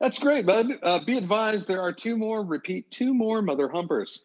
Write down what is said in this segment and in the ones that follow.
That's great, bud. Be advised, there are two more mother humpers.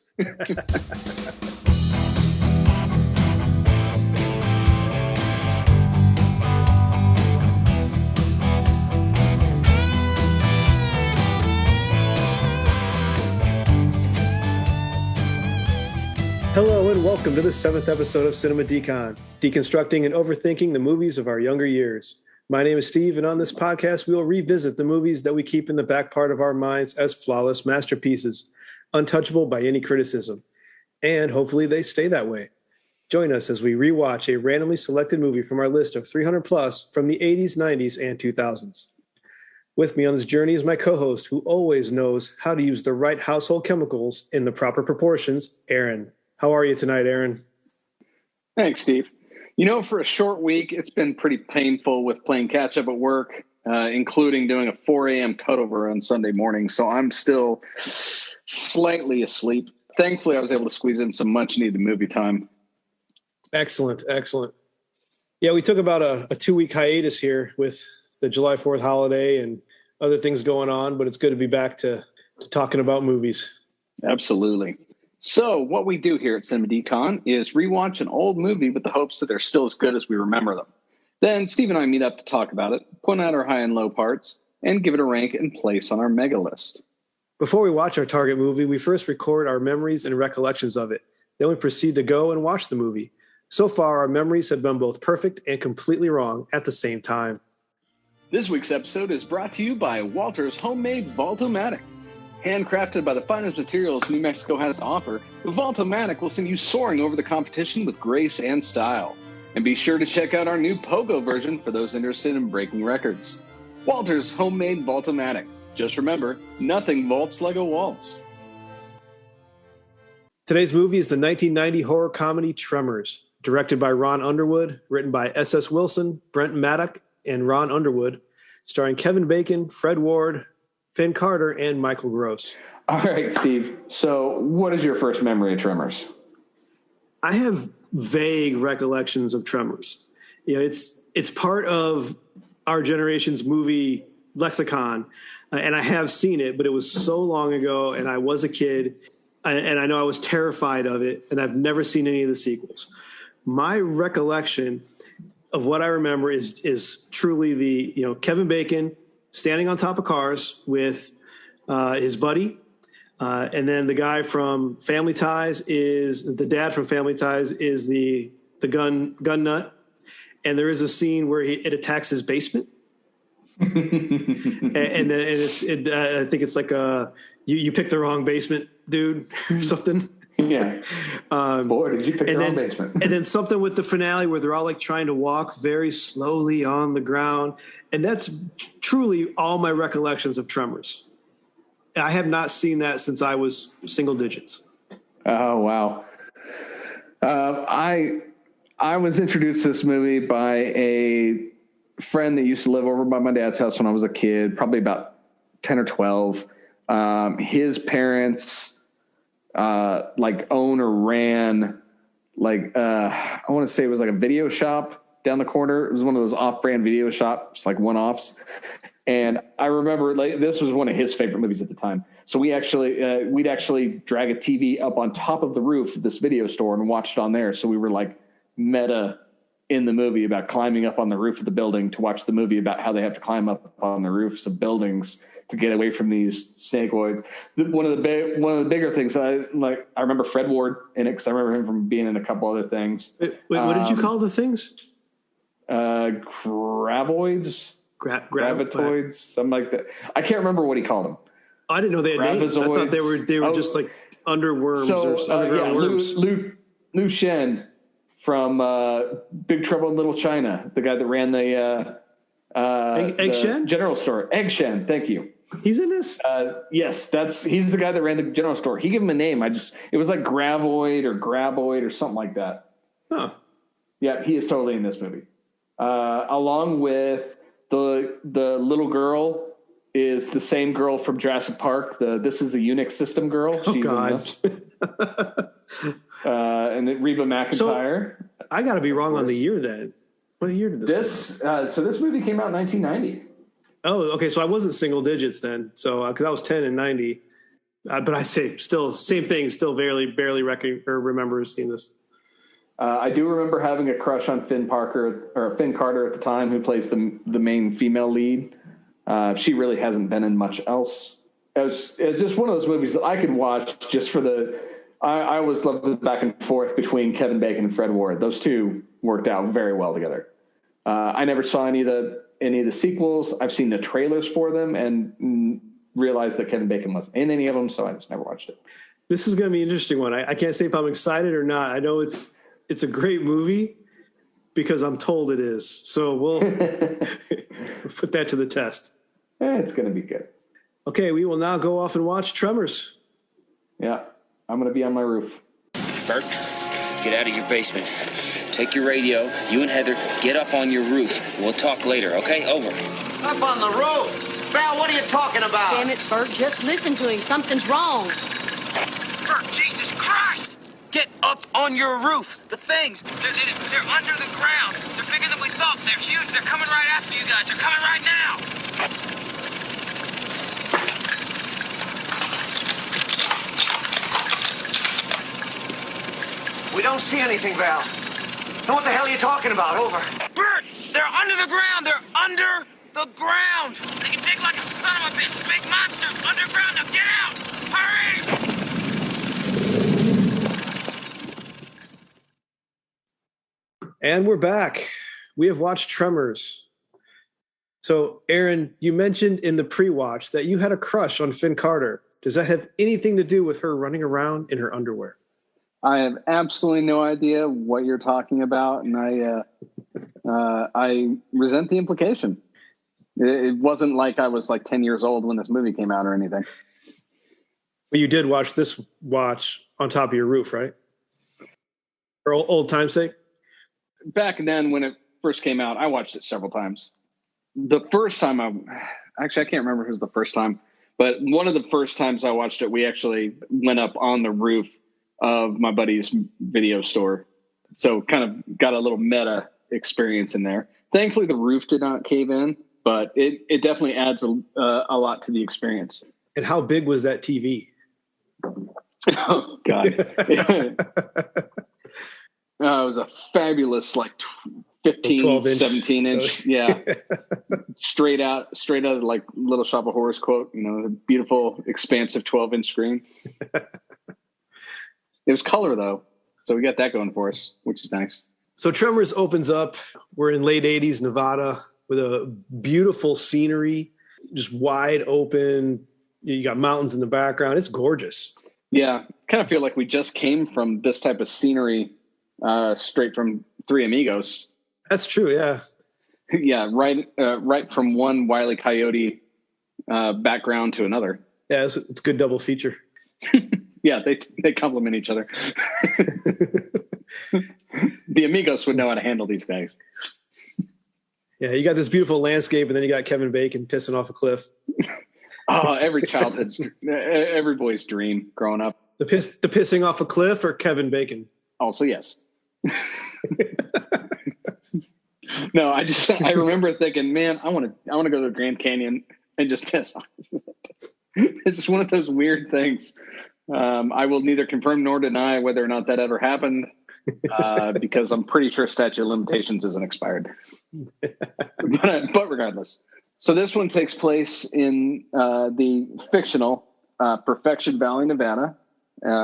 Hello and welcome to the 7th episode of Cinema Decon, deconstructing and overthinking the movies of our younger years. My name is Steve, and on this podcast, we will revisit the movies that we keep in the back part of our minds as flawless masterpieces, untouchable by any criticism. And hopefully they stay that way. Join us as we rewatch a randomly selected movie from our list of 300 plus from the 80s, 90s, and 2000s. With me on this journey is my co-host who always knows how to use the right household chemicals in the proper proportions, Aaron. How are you tonight, Aaron? Thanks, Steve. You know, for a short week, it's been pretty painful with playing catch up at work, including doing a 4 a.m. cutover on Sunday morning. So I'm still slightly asleep. Thankfully, I was able to squeeze in some much needed movie time. Excellent. Yeah, we took about a 2-week hiatus here with the July 4th holiday and other things going on, but it's good to be back to talking about movies. Absolutely. So what we do here at Cinema Decon is rewatch an old movie with the hopes that they're still as good as we remember them. Then Steve and I meet up to talk about it, point out our high and low parts, and give it a rank and place on our mega list. Before we watch our target movie, we first record our memories and recollections of it. Then we proceed to go and watch the movie. So far, our memories have been both perfect and completely wrong at the same time. This week's episode is brought to you by Walter's Homemade Vault-O-Matic. Handcrafted by the finest materials New Mexico has to offer, the Vault-O-Matic will send you soaring over the competition with grace and style. And be sure to check out our new Pogo version for those interested in breaking records. Walter's Homemade Vault-O-Matic. Just remember, nothing vaults like a waltz. Today's movie is the 1990 horror comedy Tremors, directed by Ron Underwood, written by S.S. Wilson, Brent Maddock, and Ron Underwood, starring Kevin Bacon, Fred Ward, Finn Carter, and Michael Gross. All right, Steve. So what is your first memory of Tremors? I have vague recollections of Tremors. You know, it's part of our generation's movie lexicon, and I have seen it, but it was so long ago, and I was a kid, and I know I was terrified of it, and I've never seen any of the sequels. My recollection of what I remember is truly the Kevin Bacon standing on top of cars with his buddy. And then the guy from Family Ties the dad from Family Ties is the gun nut. And there is a scene where it attacks his basement. and I think it's like you picked the wrong basement, dude, or something. Yeah. Boy, did you pick the wrong basement. And then something with the finale where they're all like trying to walk very slowly on the ground. And that's truly all my recollections of Tremors. I have not seen that since I was single digits. Oh, wow. I was introduced to this movie by a friend that used to live over by my dad's house when I was a kid, probably about 10 or 12. His parents own or ran I want to say it was like a video shop down the corner. It was one of those off-brand video shops, like one-offs. And I remember this was one of his favorite movies at the time. So we'd actually drag a TV up on top of the roof of this video store and watch it on there. So we were like meta in the movie about climbing up on the roof of the building to watch the movie about how they have to climb up on the roofs of buildings to get away from these snakeoids. One of the bigger things I remember Fred Ward in it because I remember him from being in a couple other things. Wait, what did you call the things? Gravoids, gravitoids, something like that. I can't remember what he called them. I didn't know they had names. I thought they were just like underworms or underground worms. Liu Shen from Big Trouble in Little China, the guy that ran the Egg Shen? General store. Egg Shen, thank you. He's in this? Yes, he's the guy that ran the general store. He gave him a name. It was like Gravoid or Graboid or something like that. Huh. Yeah, he is totally in this movie. Along with the little girl is the same girl from Jurassic Park. This is the Unix system girl. Oh, she's God. in this. And then Reba McEntire. So, I got to be wrong on the year then. What year did this come out? So this movie came out in 1990. Oh, okay. So I wasn't single digits then. So because I was 10 and 90, but I say still same thing. Still barely remember seeing this. I do remember having a crush on Finn Carter at the time, who plays the main female lead. She really hasn't been in much else. It's just one of those movies that I could watch just for the. I always loved the back and forth between Kevin Bacon and Fred Ward. Those two worked out very well together. I never saw any of the sequels. I've seen the trailers for them and realized that Kevin Bacon wasn't in any of them, so I just never watched it. This is going to be an interesting one. I can't say if I'm excited or not. I know it's a great movie because I'm told it is. So we'll put that to the test. It's going to be good. Okay, we will now go off and watch Tremors. Yeah, I'm going to be on my roof. Burt, get out of your basement. Take your radio. You and Heather, get up on your roof. We'll talk later, okay? Over. Up on the roof? Val, what are you talking about? Damn it, Burt, just listen to him. Something's wrong. Burt, Jesus Christ! Get up on your roof. The things, they're under the ground. They're bigger than we thought. They're huge. They're coming right after you guys. They're coming right now. We don't see anything, Val. Now what the hell are you talking about? Over. Burt, they're under the ground. They're under the ground. They can dig like a son of a bitch. Big monsters underground. Now get out. Hurry! And we're back. We have watched Tremors. So, Aaron, you mentioned in the pre-watch that you had a crush on Finn Carter. Does that have anything to do with her running around in her underwear? I have absolutely no idea what you're talking about, and I resent the implication. It wasn't like I was like 10 years old when this movie came out or anything. Well, you did watch this watch on top of your roof, right? For old time's sake? Back then, when it first came out, I watched it several times. The first time I can't remember who was the first time, but one of the first times I watched it, we actually went up on the roof of my buddy's video store. So kind of got a little meta experience in there. Thankfully, the roof did not cave in, but it definitely adds a lot to the experience. And how big was that TV? Oh, God. It was a fabulous, like 15, 17 inch. Yeah. straight out of like Little Shop of Horrors quote, a beautiful, expansive 12-inch screen. It was color, though, so we got that going for us, which is nice. So Tremors opens up. We're in late 80s Nevada with a beautiful scenery, just wide open. You got mountains in the background. It's gorgeous. Yeah, kind of feel like we just came from this type of scenery straight from Three Amigos. That's true, yeah. Yeah, right from one Wile E. Coyote background to another. Yeah, it's a good double feature. Yeah, they complement each other. The Amigos would know how to handle these guys. Yeah, you got this beautiful landscape, and then you got Kevin Bacon pissing off a cliff. Oh, every boy's dream growing up. The pissing off a cliff or Kevin Bacon? Also, yes. No, I remember thinking, man, I want to go to the Grand Canyon and just piss off. It's just one of those weird things. I will neither confirm nor deny whether or not that ever happened, because I'm pretty sure statute of limitations isn't expired. But regardless. So this one takes place in the fictional Perfection Valley, Nevada,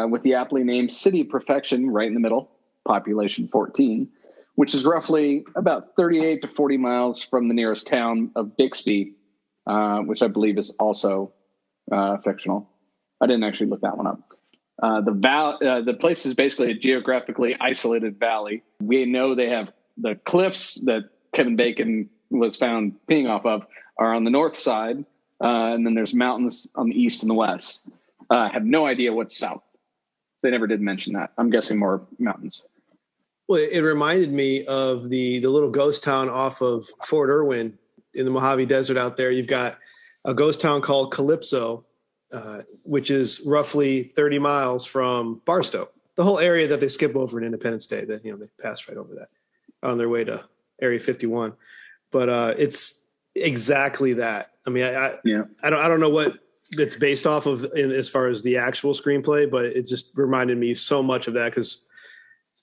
with the aptly named City of Perfection right in the middle, population 14, which is roughly about 38 to 40 miles from the nearest town of Bixby, which I believe is also fictional. I didn't actually look that one up. The place is basically a geographically isolated valley. We know they have the cliffs that Kevin Bacon was found peeing off of are on the north side, and then there's mountains on the east and the west. I have no idea what's south. They never did mention that. I'm guessing more mountains. Well, it reminded me of the little ghost town off of Fort Irwin in the Mojave Desert out there. You've got a ghost town called Calypso, which is roughly 30 miles from Barstow. The whole area that they skip over in Independence Day, that they pass right over that on their way to Area 51. But it's exactly that. I mean, I don't know what it's based off of as far as the actual screenplay, but it just reminded me so much of that because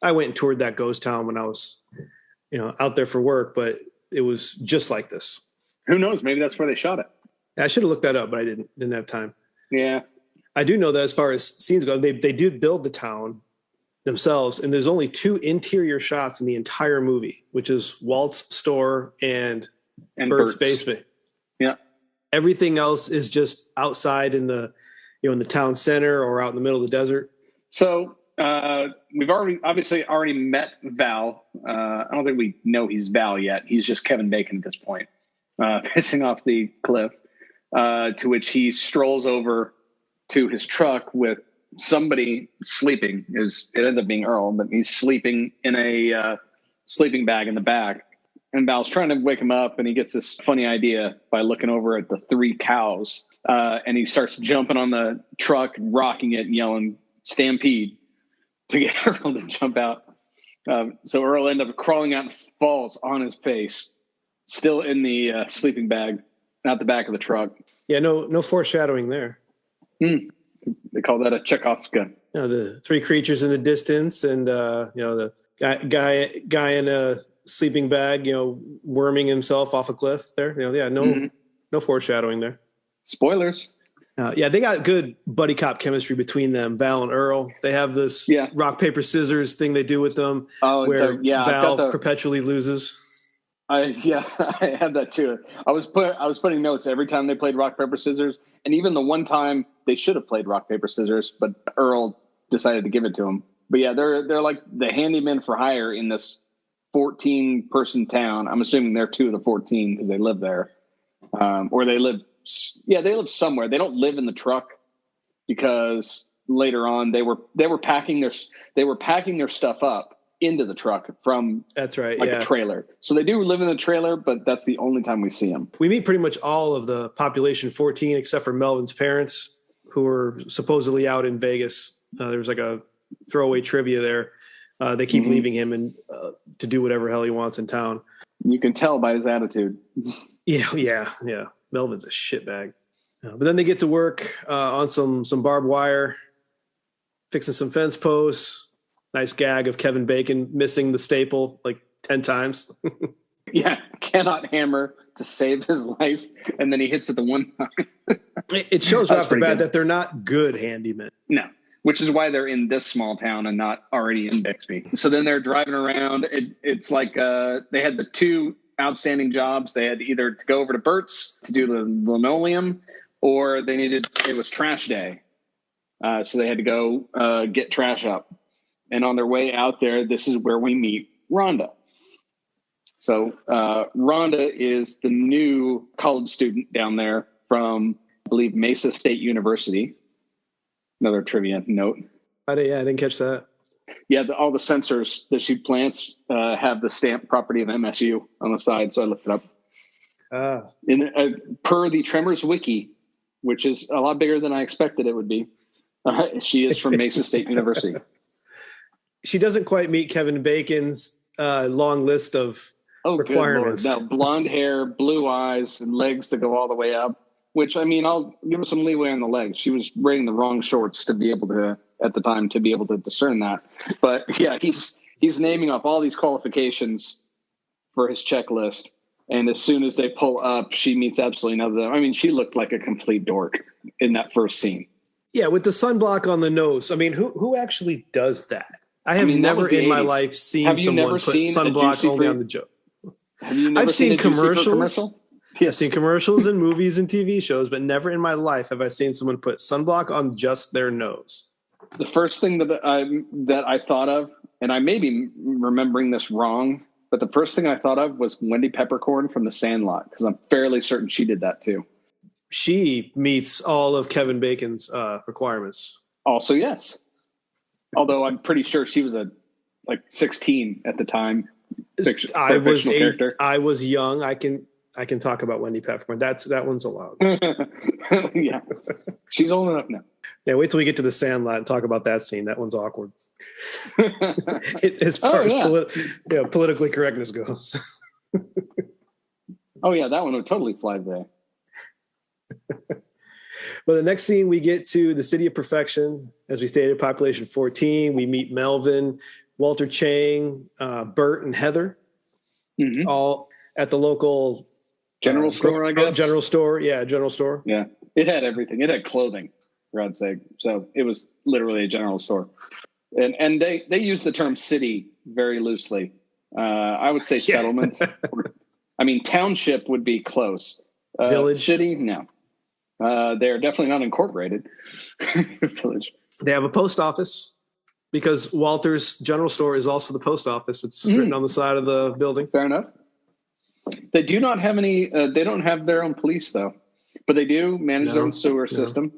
I went and toured that ghost town when I was, out there for work, but it was just like this. Who knows? Maybe that's where they shot it. I should have looked that up, but I didn't have time. Yeah. I do know that as far as scenes go, they did build the town themselves, and there's only 2 interior shots in the entire movie, which is Walt's store and Burt's basement. Yeah. Everything else is just outside in the, in the town center or out in the middle of the desert. So we've already met Val. I don't think we know he's Val yet. He's just Kevin Bacon at this point, pissing off the cliff, to which he strolls over to his truck with somebody sleeping. It ends up being Earl, but he's sleeping in a sleeping bag in the back. And Val's trying to wake him up, and he gets this funny idea by looking over at the 3 cows. And he starts jumping on the truck, rocking it, and yelling, "Stampede," to get Earl to jump out. So Earl ended up crawling out and falls on his face, still in the sleeping bag, out the back of the truck. Yeah, no foreshadowing there. They call that a Chekhov's gun. The 3 creatures in the distance, and the guy in a sleeping bag, worming himself off a cliff there. No foreshadowing there. Spoilers. They got good buddy cop chemistry between them, Val and Earl. They have this rock, paper, scissors thing they do with them where Val perpetually loses. I had that too. I was putting notes every time they played rock, paper, scissors. And even the one time they should have played rock, paper, scissors, but Earl decided to give it to him. But yeah, they're like the handymen for hire in this 14-person town. I'm assuming they're 2 of the 14 because they live there. Or they live somewhere. They don't live in the truck because later on they were packing their stuff up into the truck from a trailer. So they do live in the trailer, but that's the only time we see them. We meet pretty much all of the population 14 except for Melvin's parents, who were supposedly out in Vegas. There was like a throwaway trivia there. They keep leaving him and to do whatever hell he wants in town. You can tell by his attitude. Yeah. Melvin's a shitbag. But then they get to work on some barbed wire, fixing some fence posts. Nice gag of Kevin Bacon missing the staple like 10 times. Cannot hammer to save his life, and then he hits it the one time. It shows right off the bat that they're not good handymen. No, which is why they're in this small town and not already in Bixby. So then they're driving around. It's like they had the 2 outstanding jobs. They had either to go over to Burt's to do the linoleum, or it was trash day. So they had to go get trash up. And on their way out there, this is where we meet Rhonda. So Rhonda is the new college student down there from, I believe, Mesa State University. Another trivia note. I didn't catch that. Yeah, all the sensors that she plants have the stamp property of MSU on the side, so I looked it up. Per the Tremors wiki, which is a lot bigger than I expected it would be, she is from Mesa State University. She doesn't quite meet Kevin Bacon's long list of requirements. Now, blonde hair, blue eyes, and legs that go all the way up, which, I mean, I'll give her some leeway on the legs. She was wearing the wrong shorts to be able to, at the time, to be able to discern that. But yeah, he's naming off all these qualifications for his checklist. And as soon as they pull up, she meets absolutely none of them. I mean, she looked like a complete dork in that first scene. Yeah, with the sunblock on the nose. I mean, who actually does that? I have never in my life seen someone put sunblock only on the joke. I've seen commercials. I've seen commercials in movies and TV shows, but never in my life have I seen someone put sunblock on just their nose. The first thing that I thought of, and I may be remembering this wrong, but the first thing I thought of was Wendy Peppercorn from The Sandlot, because I'm fairly certain she did that too. She meets all of Kevin Bacon's requirements. Also, yes. Although I'm pretty sure she was 16 at the time. I was young. I can talk about Wendy Peppercorn. That one's allowed. Yeah, she's old enough now. Yeah, wait till we get to The Sandlot and talk about that scene. That one's awkward. As far as politically correctness goes. Oh yeah, that one would totally fly today. Well, the next scene, we get to the City of Perfection. As we stated, population 14. We meet Melvin, Walter Chang, Burt, and Heather, all at the local general store, I guess. General store. Yeah, general store. Yeah. It had everything. It had clothing, for God's sake. So it was literally a general store. And they use the term city very loosely. I would say settlement. I mean, township would be close. Village. City, no. They're definitely not incorporated. Village. They have a post office because Walter's general store is also the post office. It's written on the side of the building. Fair enough. They do not have any, they don't have their own police though, but they do manage their own sewer system.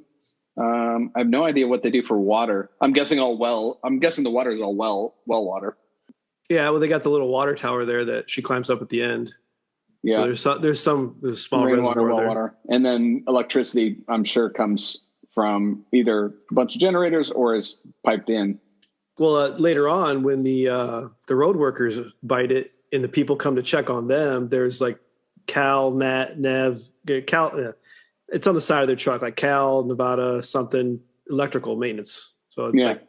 I have no idea what they do for water. I'm guessing the water is all well water. Yeah. Well, they got the little water tower there that she climbs up at the end. Yeah. So there's small rainwater, reservoir there. water. And then electricity, I'm sure, comes from either a bunch of generators or is piped in. Well, later on, when the road workers bite it and the people come to check on them, there's like Cal, Nat, Nev, Cal. It's on the side of their truck, like Cal, Nevada, something electrical maintenance. So it's like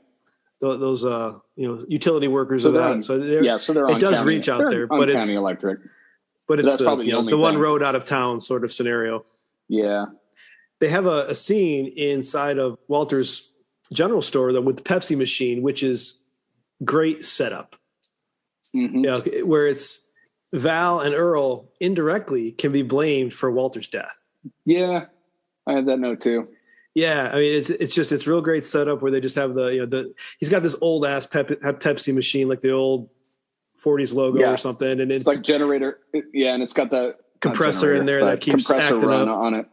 those utility workers of that. So they're on it does county, reach out there, but it's county electric. But it's that's probably the one road out of town sort of scenario. Yeah. They have a scene inside of Walter's general store though, with the Pepsi machine, which is great setup. Where it's Val and Earl indirectly can be blamed for Walter's death. Yeah, I had that note too. Yeah, I mean it's real great setup where they just have he's got this old ass Pepsi machine like the old 40s logo or something, and it's like generator. And it's got the compressor in there that keeps compressor acting run up on it.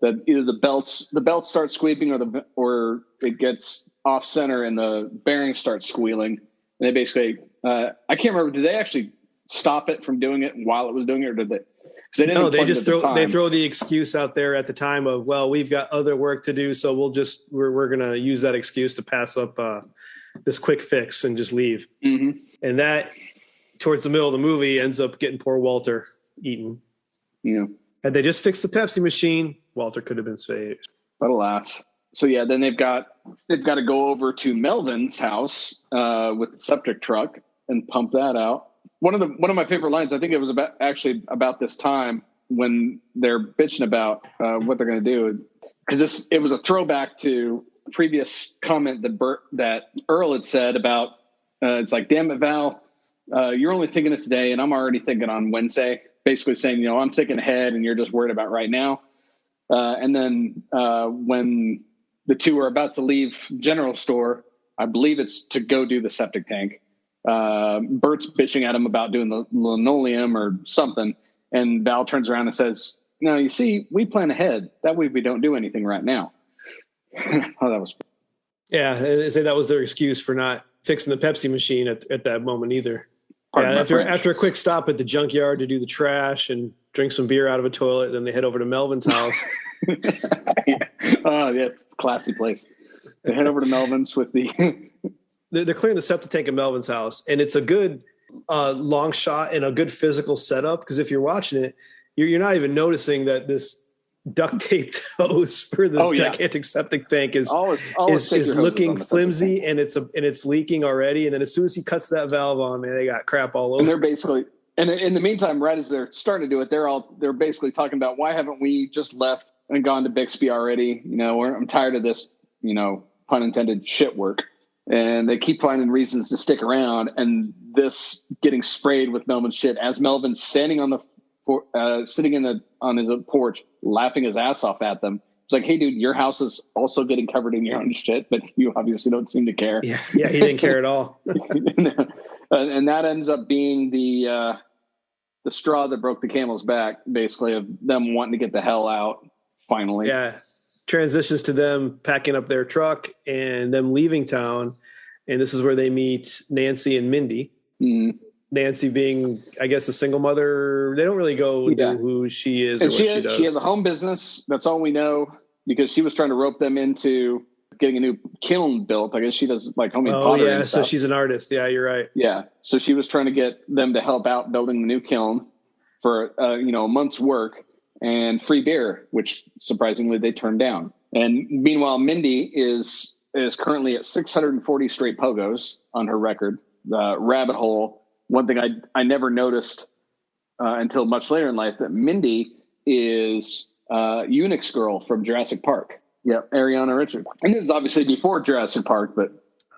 That either the belts start squeaking or it gets off center and the bearings start squealing. And they basically, I can't remember. Did they actually stop it from doing it while it was doing it, or did they? No, they just throw the excuse out there at the time of, well, we've got other work to do, so we're gonna use that excuse to pass up this quick fix and just leave. And that, towards the middle of the movie, ends up getting poor Walter eaten. Yeah. Had they just fixed the Pepsi machine, Walter could have been saved. But alas. So yeah, then they've got to go over to Melvin's house with the septic truck and pump that out. One of my favorite lines, I think it was about this time when they're bitching about what they're going to do, because it was a throwback to a previous comment that Earl had said about it's like, damn it, Val, you're only thinking of today, and I'm already thinking on Wednesday. Basically saying, I'm thinking ahead, and you're just worried about right now. And then when the two are about to leave general store, I believe it's to go do the septic tank. Bert's bitching at him about doing the linoleum or something. And Val turns around and says, no, you see, we plan ahead. That way we don't do anything right now. Oh, that was. Yeah. They say that was their excuse for not fixing the Pepsi machine at that moment either. After a quick stop at the junkyard to do the trash and drink some beer out of a toilet, then they head over to Melvin's house. Oh, yeah, it's a classy place. They head over to Melvin's with They're clearing the septic tank at Melvin's house, and it's a good long shot and a good physical setup, because if you're watching it, you're not even noticing that this duct taped hose for the gigantic septic tank is looking flimsy, and it's leaking already. And then as soon as he cuts that valve on, man, they got crap all over. And they're basically, and in the meantime, right as they're starting to do it, they're basically talking about, why haven't we just left and gone to Bixby already? I'm tired of this, pun intended, shit work. And they keep finding reasons to stick around, and this getting sprayed with Melvin's shit as Melvin's standing on sitting on his porch, laughing his ass off at them. It's like, hey, dude, your house is also getting covered in your own shit, but you obviously don't seem to care. Yeah, he didn't care at all. And that ends up being the straw that broke the camel's back, basically, of them wanting to get the hell out finally. Yeah. Transitions to them packing up their truck and them leaving town. And this is where they meet Nancy and Mindy. Nancy being, I guess, a single mother. They don't really go into who she is or what she does. She has a home business. That's all we know, because she was trying to rope them into getting a new kiln built. I guess she does like homemade pottery. Oh, yeah. So she's an artist. Yeah, you're right. Yeah. So she was trying to get them to help out building the new kiln. for a month's work and free beer, which surprisingly they turned down. And meanwhile, Mindy is currently at 640 straight pogos on her record. The rabbit hole. One thing I never noticed until much later in life, that Mindy is Unix girl from Jurassic Park. Yep, Ariana Richard. And this is obviously before Jurassic Park, but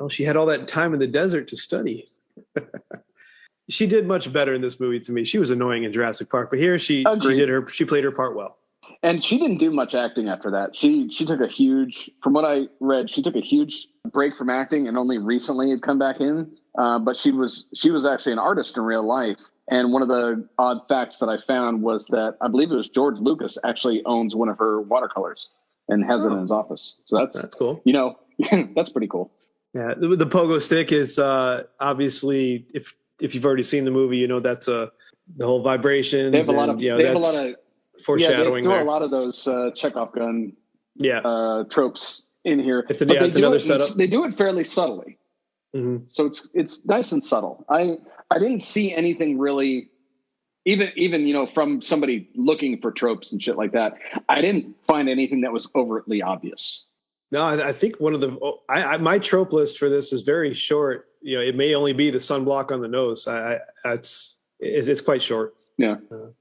she had all that time in the desert to study. She did much better in this movie to me. She was annoying in Jurassic Park, but here she played her part well. And she didn't do much acting after that. She took from what I read, she took a huge break from acting and only recently had come back in. But she was actually an artist in real life. And one of the odd facts that I found was that I believe it was George Lucas actually owns one of her watercolors and has it in his office. So that's cool. That's pretty cool. Yeah, the pogo stick is obviously, if you've already seen the movie, that's the whole vibrations. They have a lot of foreshadowing. They throw a lot of those Chekhov gun tropes in here. It's another setup. They do it fairly subtly. Mm-hmm. So it's nice and subtle. I didn't see anything really, even from somebody looking for tropes and shit like that. I didn't find anything that was overtly obvious. No, I think one of my trope list for this is very short. It may only be the sunblock on the nose. It's quite short. Yeah.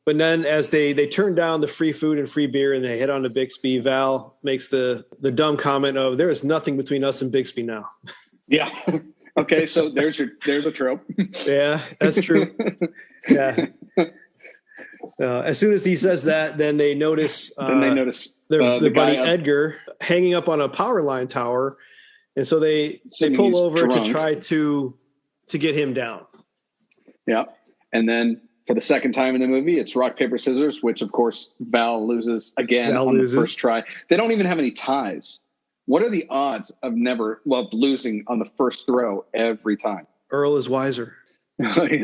But then as they turn down the free food and free beer and they head on to Bixby, Val makes the dumb comment of, there is nothing between us and Bixby now. Yeah. Okay. So there's a trope. Yeah, that's true. Yeah. As soon as he says that, then they notice their buddy Edgar hanging up on a power line tower. And so they pull over to try to get him down. Yeah. And then for the second time in the movie, it's rock, paper, scissors, which of course Val loses again the first try. They don't even have any ties. What are the odds of losing on the first throw every time? Earl is wiser.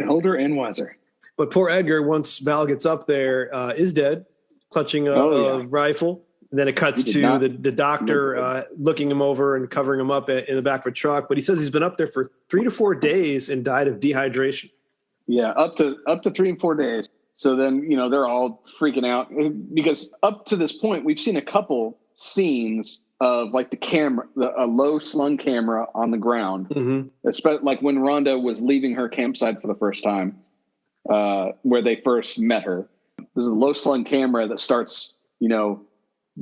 Older and wiser. But poor Edgar, once Val gets up there, is dead, clutching a rifle. And then it cuts to the doctor looking him over and covering him up in the back of a truck. But he says he's been up there for 3 to 4 days and died of dehydration. Yeah, up to 3 and 4 days. So then, they're all freaking out because up to this point, we've seen a couple scenes of like the camera, a low slung camera on the ground. Mm-hmm. Especially like when Rhonda was leaving her campsite for the first time, where they first met her. There's a low slung camera that starts,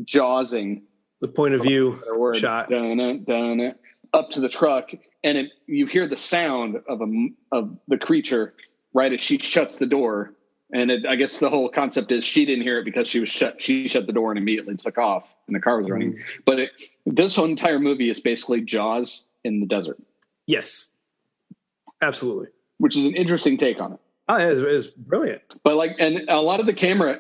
jawsing the point of view shot up to the truck, and you hear the sound of the creature right as she shuts the door. And I guess the whole concept is she didn't hear it because she shut the door and immediately took off and the car was running. But this whole entire movie is basically Jaws in the desert. Yes, absolutely. Which is an interesting take on it. Oh, it's brilliant. But and a lot of the camera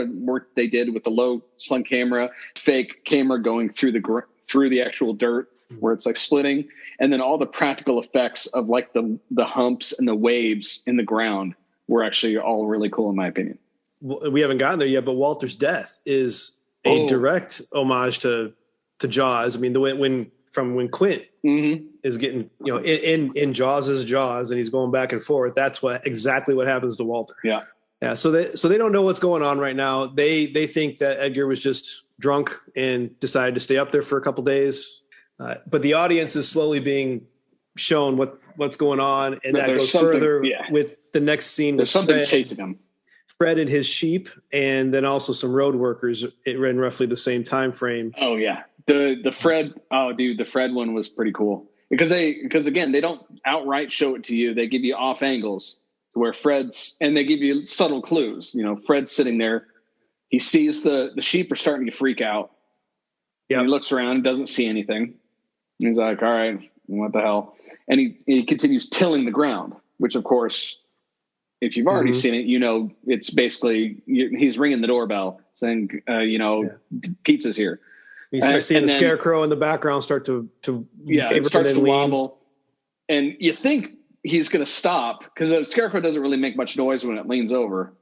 work they did with the low slung camera, fake camera going through the actual dirt where it's like splitting, and then all the practical effects of like the humps and the waves in the ground were actually all really cool in my opinion. We haven't gotten there yet, but Walter's death is a direct homage to Jaws. I mean, when Quint is getting, in Jaws' jaws and he's going back and forth, that's exactly what happens to Walter. Yeah. Yeah. So they don't know what's going on right now. They think that Edgar was just drunk and decided to stay up there for a couple days. But the audience is slowly being shown what's going on. And that goes further with the next scene. There's something chasing him. Fred and his sheep, and then also some road workers in roughly the same time frame. Oh yeah. The Fred, the Fred one was pretty cool because again, they don't outright show it to you. They give you off angles to where and they give you subtle clues. Fred's sitting there. He sees the sheep are starting to freak out. Yeah. He looks around, doesn't see anything. And he's like, all right, what the hell? And he continues tilling the ground, which of course, if you've already seen it, it's basically, he's ringing the doorbell saying, pizza's here. You start seeing the scarecrow in the background start to it starts to wobble. And you think he's going to stop because the scarecrow doesn't really make much noise when it leans over.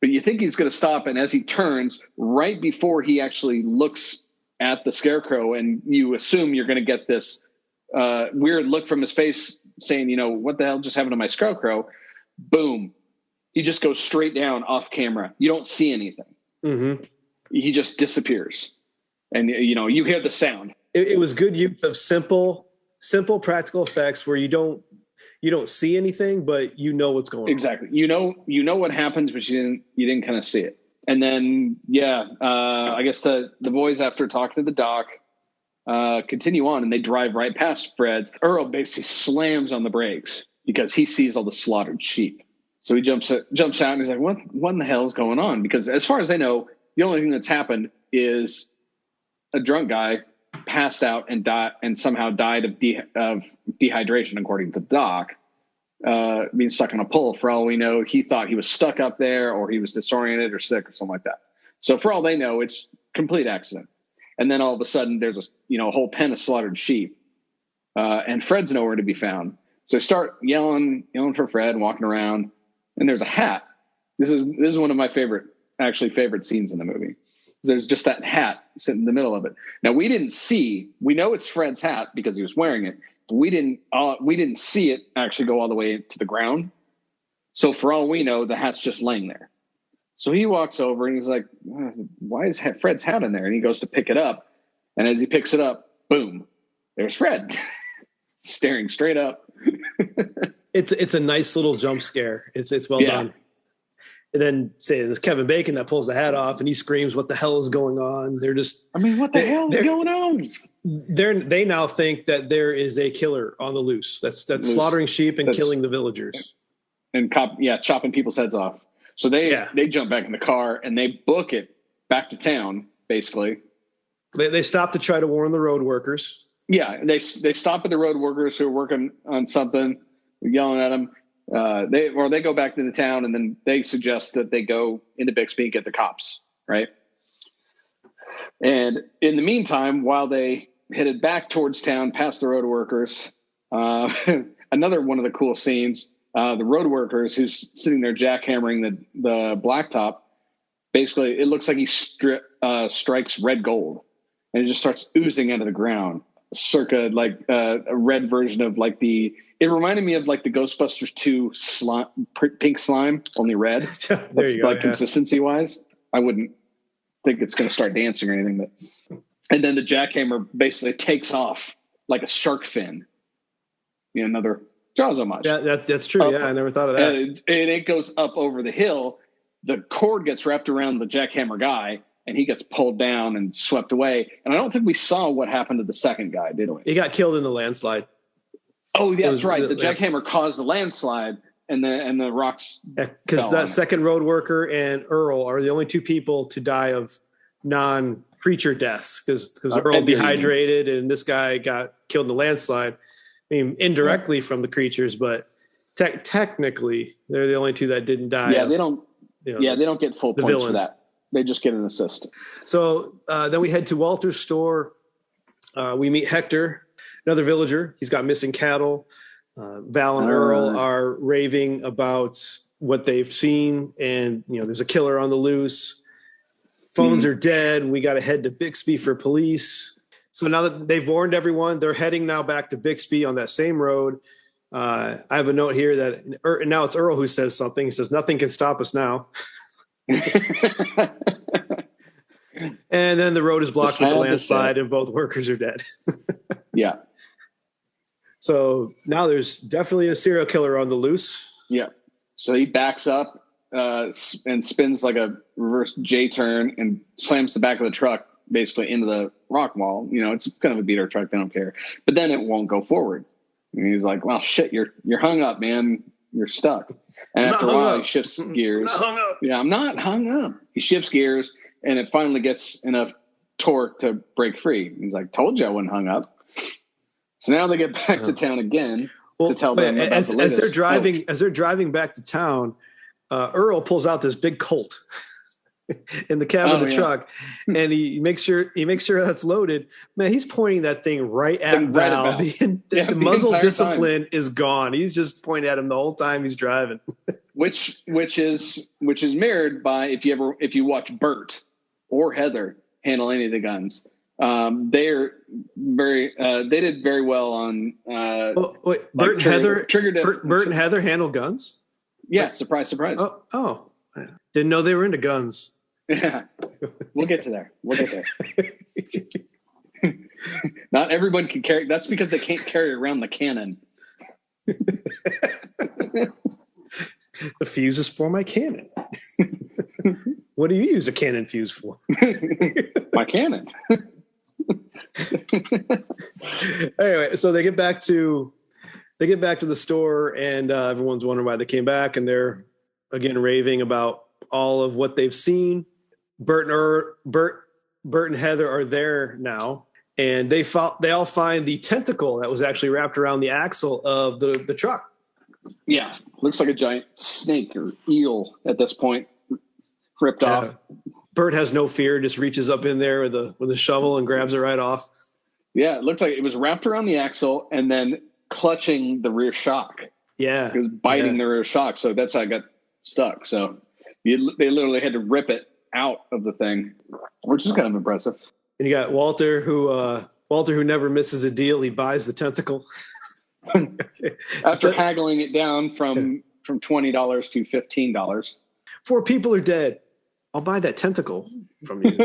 But you think he's going to stop, and as he turns, right before he actually looks at the scarecrow, and you assume you're going to get this weird look from his face saying, what the hell just happened to my scarecrow? Boom. he just goes straight down off camera. You don't see anything. Mm-hmm. He just disappears. And, you hear the sound. It was good use of simple practical effects where you don't see anything, but you know what's going on. Exactly. You know what happens, but you didn't kind of see it. And then, I guess the boys, after talking to the doc, continue on, and they drive right past Fred's. Earl basically slams on the brakes because he sees all the slaughtered sheep. So he jumps out and he's like, what in the hell is going on? Because as far as I know, the only thing that's happened is a drunk guy passed out and somehow died of dehydration, according to the doc, being stuck on a pole. For all we know, he thought he was stuck up there, or he was disoriented or sick or something like that. So for all they know, it's complete accident. And then all of a sudden there's a whole pen of slaughtered sheep, and Fred's nowhere to be found. So they start yelling for Fred, walking around, and there's a hat. This is one of my favorite scenes in the movie. There's just that hat sitting in the middle of it. Now we know it's Fred's hat because he was wearing it, but we didn't see it actually go all the way to the ground. So for all we know, the hat's just laying there. So he walks over and he's like, why is Fred's hat in there? And he goes to pick it up. And as he picks it up, boom, there's Fred staring straight up. It's a nice little jump scare. It's well done. And then there's Kevin Bacon that pulls the hat off and he screams, what the hell is going on? They're just, what the hell is going on? They now think that there is a killer on the loose. That's slaughtering sheep and killing the villagers. And chopping people's heads off. So they jump back in the car and they book it back to town, basically. They stop to try to warn the road workers. Yeah, they stop at the road workers who are working on something, yelling at them. They go back to the town, and then they suggest that they go into Bixby and get the cops, right? And in the meantime, while they headed back towards town past the road workers, another one of the cool scenes, the road workers who's sitting there jackhammering the blacktop, basically it looks like he strikes red gold, and it just starts oozing out of the ground, circa like a red version of like it reminded me of like the Ghostbusters 2 pink slime, only red. There you go, consistency wise. I wouldn't think it's going to start dancing or anything, but and then the jackhammer basically takes off like a shark fin. Another Jaws homage. Yeah, that's true. I never thought of that. And it goes up over the hill. The cord gets wrapped around the jackhammer guy, and he gets pulled down and swept away. And I don't think we saw what happened to the second guy, did we? He got killed in the landslide. Oh, yeah, that's right. The jackhammer caused the landslide, and the rocks. Because that second road worker and Earl are the only two people to die of non-creature deaths. Because Earl dehydrated, and this guy got killed in the landslide. I mean, indirectly from the creatures, but technically, they're the only two that didn't die. Yeah, they don't. They don't get full points for that. They just get an assist. So then we head to Walter's store. We meet Hector, another villager. He's got missing cattle. Val and Earl are raving about what they've seen, and there's a killer on the loose. Phones are dead. We got to head to Bixby for police. So now that they've warned everyone, they're heading now back to Bixby on that same road. I have a note here that now it's Earl who says something. He says, "Nothing can stop us now." And then the road is blocked with the landslide, and both workers are dead. Yeah. So now there's definitely a serial killer on the loose. Yeah. So he backs up and spins like a reverse J turn and slams the back of the truck basically into the rock wall. It's kind of a beater truck. They don't care. But then it won't go forward. And he's like, well, shit, you're hung up, man. You're stuck. And after a while, he shifts gears. I'm not hung up. He shifts gears, and it finally gets enough torque to break free. He's like, told you I wasn't hung up. So now they get back to town again to tell them about the latest. As they're driving back to town, Earl pulls out this big Colt in the cab of the truck, and he makes sure that's loaded. Man, he's pointing that thing right at Val. The muzzle discipline is gone. He's just pointing at him the whole time he's driving. which is mirrored by if you watch Burt or Heather handle any of the guns. They're very they did very well on Burt and Heather handle guns. Yeah, surprise, surprise. Oh, didn't know they were into guns. Yeah, we'll get to there. Not everyone can carry. That's because they can't carry around the cannon. The fuse is for my cannon. What do you use a cannon fuse for? My cannon. Anyway, so they get back to the store, and everyone's wondering why they came back, and they're again raving about all of what they've seen. Burt and Heather are there now, and they all find the tentacle that was actually wrapped around the axle of the truck. Yeah, looks like a giant snake or eel at this point, ripped off. Burt has no fear, just reaches up in there with a shovel and grabs it right off. Yeah, it looked like it was wrapped around the axle and then clutching the rear shock. Yeah, it was biting the rear shock, so that's how it got stuck. So they literally had to rip it out of the thing, which is kind of impressive. And you got Walter, who never misses a deal. He buys the tentacle after haggling it down from $20 to $15. 4 people are dead. I'll buy that tentacle from you.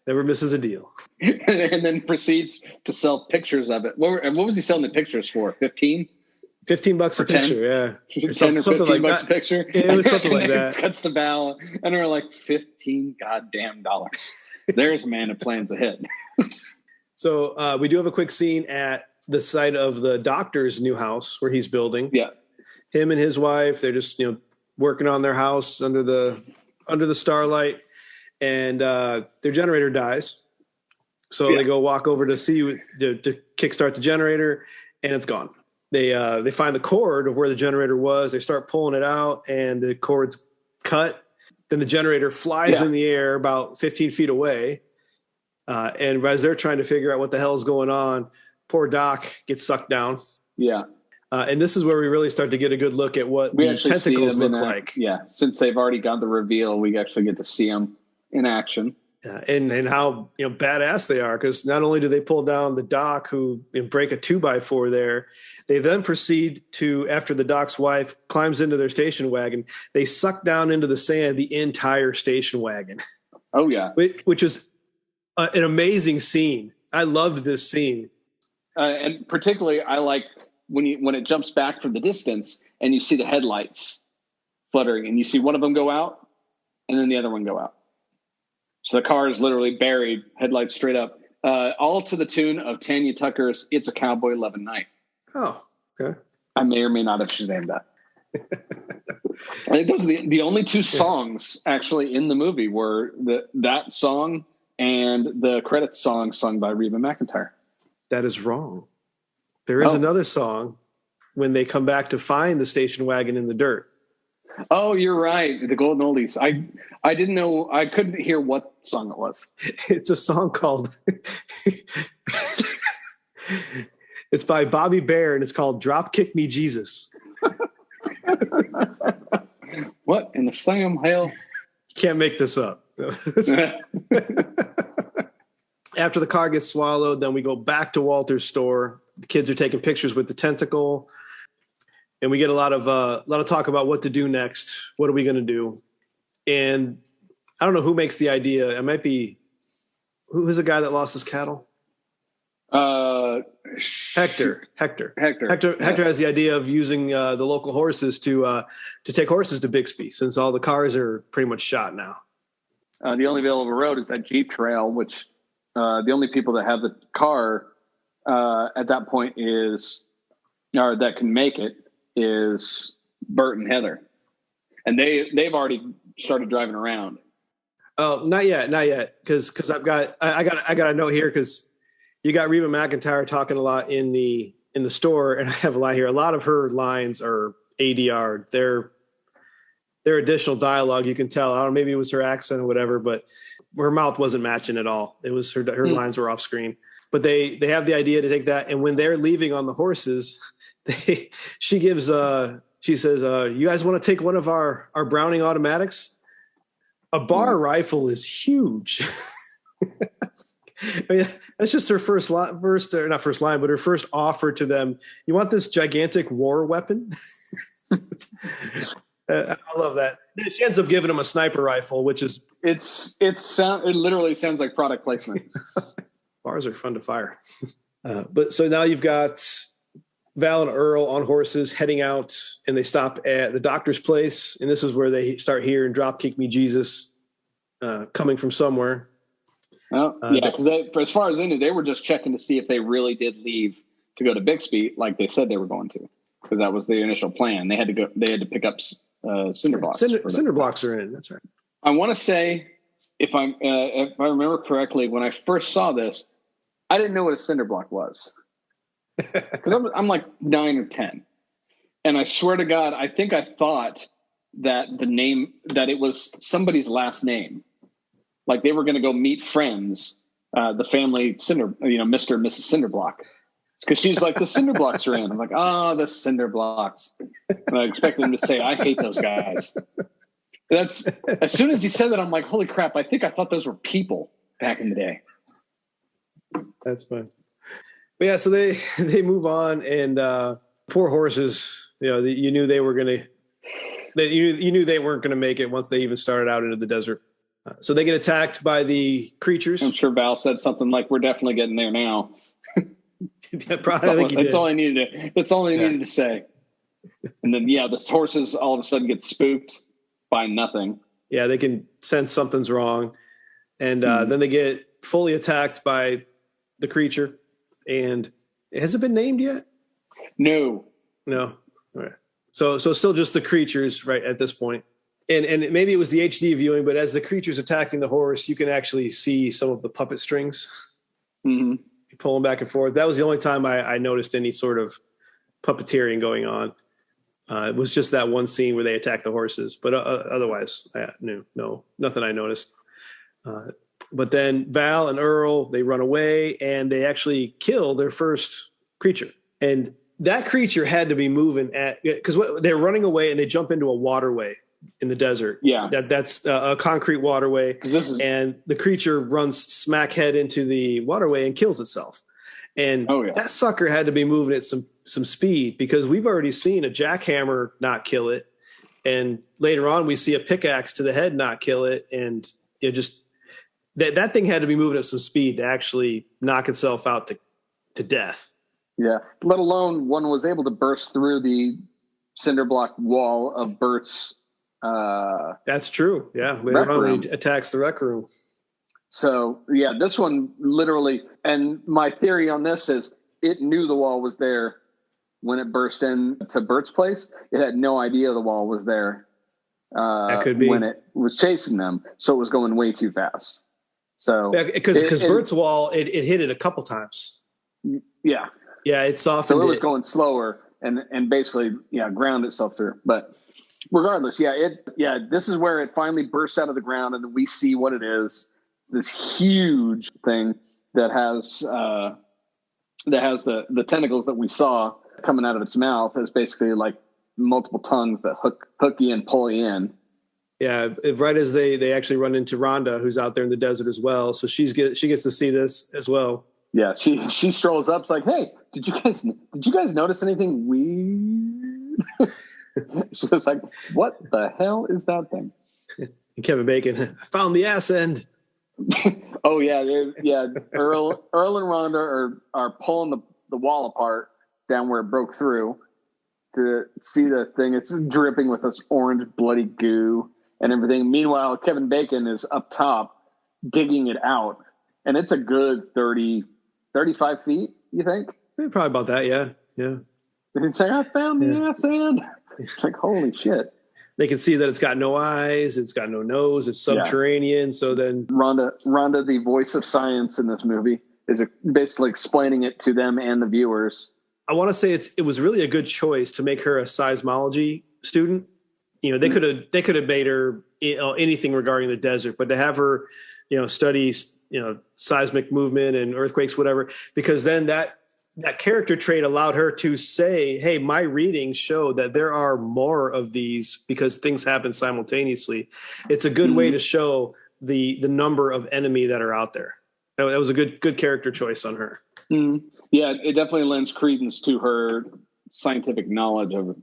Never misses a deal. And then proceeds to sell pictures of it. What was he selling the pictures for? 15? $15 a picture, yeah. 10 or 15 bucks a picture. Yeah, it was something like that. Cuts the bow, and they're like $15 goddamn dollars. There's a man who plans ahead. So we do have a quick scene at the site of the doctor's new house where he's building. Yeah, him and his wife, they're just working on their house under the starlight, and their generator dies. So they go walk over to kickstart the generator, and it's gone. They find the cord of where the generator was. They start pulling it out, and the cord's cut. Then the generator flies in the air about 15 feet away. And as they're trying to figure out what the hell is going on, poor Doc gets sucked down. Yeah. And this is where we really start to get a good look at what the tentacles look like. Yeah. Since they've already got the reveal, we actually get to see them in action. And how badass they are, because not only do they pull down the Doc who break a 2x4 there, they then proceed to, after the Doc's wife climbs into their station wagon, they suck down into the sand the entire station wagon. Oh yeah, which is an amazing scene. I loved this scene, and particularly I like when it jumps back from the distance and you see the headlights fluttering, and you see one of them go out, and then the other one go out. So the car is literally buried, headlights straight up, all to the tune of Tanya Tucker's "It's a Cowboy Lovin' Night." Oh, okay. I may or may not have Shazammed that. I think those are the only 2 songs actually in the movie were that song and the credits song sung by Reba McEntire. That is wrong. There is another song when they come back to find the station wagon in the dirt. Oh, you're right. The Golden Oldies. I didn't know. I couldn't hear what song it was. It's a song called it's by Bobby Bear, and it's called Drop Kick Me Jesus. What in the Sam hell? You can't make this up. After the car gets swallowed, then we go back to Walter's store. The kids are taking pictures with the tentacle, and we get a lot of talk about what to do next. What are we going to do? And I don't know who makes the idea. It might be who's the guy that lost his cattle? Hector has the idea of using the local horses to take horses to Bixby, since all the cars are pretty much shot now. The only available road is that Jeep trail, which the only people that have the car at that point that can make it is Burt and Heather, and they've already started driving around. Oh, not yet, because I got a note here, because you got Reba McEntire talking a lot in the store, and I have a lie here. A lot of her lines are ADR. They're additional dialogue. You can tell. I don't know, maybe it was her accent or whatever, but her mouth wasn't matching at all. It was her lines were off screen. But they have the idea to take that, and when they're leaving on the horses, she says, "You guys want to take one of our Browning automatics? A bar rifle is huge." I mean, that's just her first offer to them. You want this gigantic war weapon? I love that. She ends up giving him a sniper rifle, which is it literally sounds like product placement. Bars are fun to fire. But so now you've got Val and Earl on horses heading out, and they stop at the doctor's place. And this is where they start hearing "Drop Kick Me Jesus" coming from somewhere. Oh, yeah, because as far as they knew, they were just checking to see if they really did leave to go to Bixby, like they said they were going to, because that was the initial plan. They had to go. They had to pick up cinder blocks. Cinder blocks are in. That's right. I want to say, if I remember correctly, when I first saw this, I didn't know what a cinder block was, because I'm like 9 or 10, and I swear to God, I think I thought that that it was somebody's last name, like they were going to go meet friends, the family Cinder, Mr. and Mrs. Cinderblock, because she's like, the cinder blocks are in. I'm like, oh, the cinder blocks, and I expected him to say, I hate those guys. That's as soon as he said that, I'm like, holy crap! I think I thought those were people back in the day. That's fun. But yeah, so they move on, and poor horses. You knew they were gonna. You knew they weren't gonna make it once they even started out into the desert. So they get attacked by the creatures. I'm sure Val said something like, "We're definitely getting there now." That's all I needed. That's all I needed to say. And then the horses all of a sudden get spooked by nothing. Yeah, they can sense something's wrong, and then they get fully attacked by the creature. And has it been named yet? No. All right. So still just the creatures right at this point. And maybe it was the HD viewing, but as the creature's attacking the horse, you can actually see some of the puppet strings pulling back and forth. That was the only time I noticed any sort of puppeteering going on. It was just that one scene where they attacked the horses, but otherwise, no, nothing I noticed. But then Val and Earl, they run away, and they actually kill their first creature. And that creature had to be moving because they're running away, and they jump into a waterway in the desert. Yeah, that's a concrete waterway. And the creature runs smack head into the waterway and kills itself. And that sucker had to be moving at some speed, because we've already seen a jackhammer not kill it, and later on we see a pickaxe to the head not kill it, and just that thing had to be moving at some speed to actually knock itself out to death. Yeah, let alone one was able to burst through the cinder block wall of Burt's. That's true. Yeah, later on he attacks the rec room. So this one literally, and my theory on this is it knew the wall was there when it burst into Burt's place. It had no idea the wall was there. That could be when it was chasing them, so it was going way too fast. So because Burt's wall, it hit it a couple times. Yeah, it softened. So it was going slower and basically ground itself through. But regardless, this is where it finally bursts out of the ground, and we see what it is. This huge thing that has the tentacles that we saw coming out of its mouth is basically like multiple tongues that hook you and pull you in. Yeah, right as they actually run into Rhonda, who's out there in the desert as well. So she gets to see this as well. Yeah, she strolls up. It's like, hey, did you guys notice anything weird? She was like, what the hell is that thing? And Kevin Bacon, I found the ass end. Oh yeah. Earl and Rhonda are pulling the wall apart down where it broke through to see the thing. It's dripping with this orange bloody goo and everything. Meanwhile, Kevin Bacon is up top digging it out, and it's a good 30, 35 feet. You think? Probably about that. Yeah. And he's like, I found the ass end. It's like, holy shit. They can see that it's got no eyes, it's got no nose, it's subterranean. So then Rhonda, the voice of science in this movie, is basically explaining it to them and the viewers. I want to say it was really a good choice to make her a seismology student. They could have made her anything regarding the desert, but to have her, study, seismic movement and earthquakes, whatever, because then that character trait allowed her to say, hey, my readings show that there are more of these because things happen simultaneously. It's a good way to show the number of enemy that are out there. That was a good character choice on her. Yeah, it definitely lends credence to her scientific knowledge of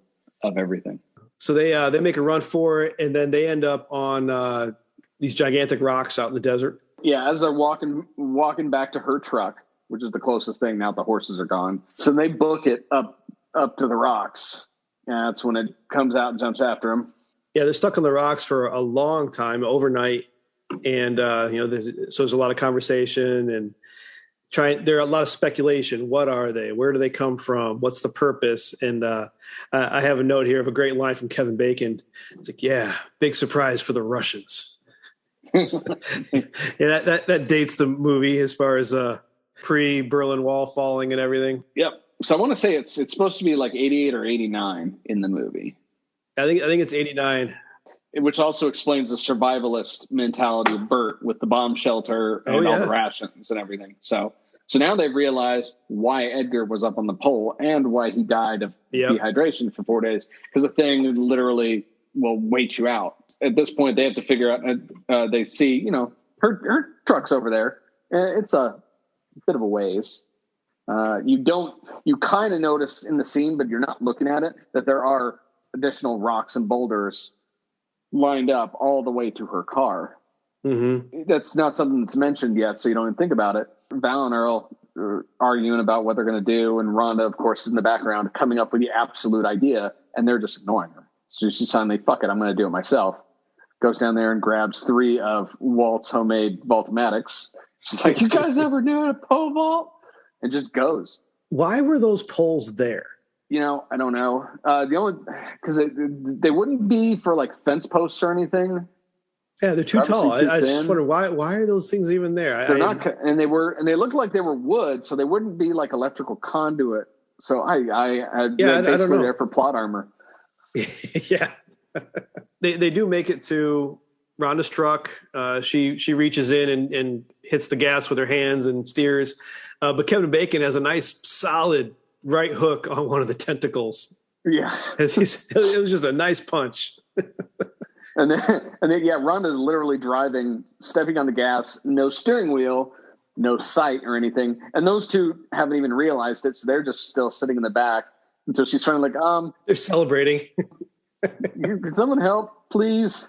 everything. So they make a run for it, and then they end up on these gigantic rocks out in the desert. Yeah, as they're walking back to her truck, which is the closest thing now the horses are gone. So they book it up to the rocks. And that's when it comes out and jumps after them. Yeah, they're stuck on the rocks for a long time, overnight. And, there's a lot of conversation and there are a lot of speculation. What are they? Where do they come from? What's the purpose? And I have a note here of a great line from Kevin Bacon. It's like, yeah, big surprise for the Russians. Yeah, that dates the movie as far as pre-Berlin Wall falling and everything. Yep. So I want to say it's supposed to be like 88 or 89 in the movie. I think it's 89. Which also explains the survivalist mentality of Burt with the bomb shelter and all the rations and everything. So now they've realized why Edgar was up on the pole and why he died of dehydration for 4 days. Because the thing literally will wait you out. At this point, they have to figure out, they see, her truck's over there. It's a bit of a ways. You kind of notice in the scene, but you're not looking at it, that there are additional rocks and boulders lined up all the way to her car. Mm-hmm. That's not something that's mentioned yet, so you don't even think about it. Val and Earl are arguing about what they're going to do, and Rhonda, of course, is in the background coming up with the absolute idea, and they're just ignoring her. So she's finally, fuck it, I'm going to do it myself. Goes down there and grabs 3 of Walt's homemade Vaultomatics. She's like, you guys ever knew how to pole vault? And just goes. Why were those poles there? I don't know. Because they wouldn't be for like fence posts or anything. Yeah, they're too tall. I just wonder why are those things even there? They're not, and they looked like they were wood, so they wouldn't be like electrical conduit. So I don't know. There for plot armor. Yeah, they do make it to Rhonda's truck. She reaches in and hits the gas with her hands and steers. But Kevin Bacon has a nice solid right hook on one of the tentacles. Yeah. It was just a nice punch. and then Rhonda's literally driving, stepping on the gas, no steering wheel, no sight or anything. And those two haven't even realized it, so they're just still sitting in the back until she's trying to they're celebrating. Can someone help, please?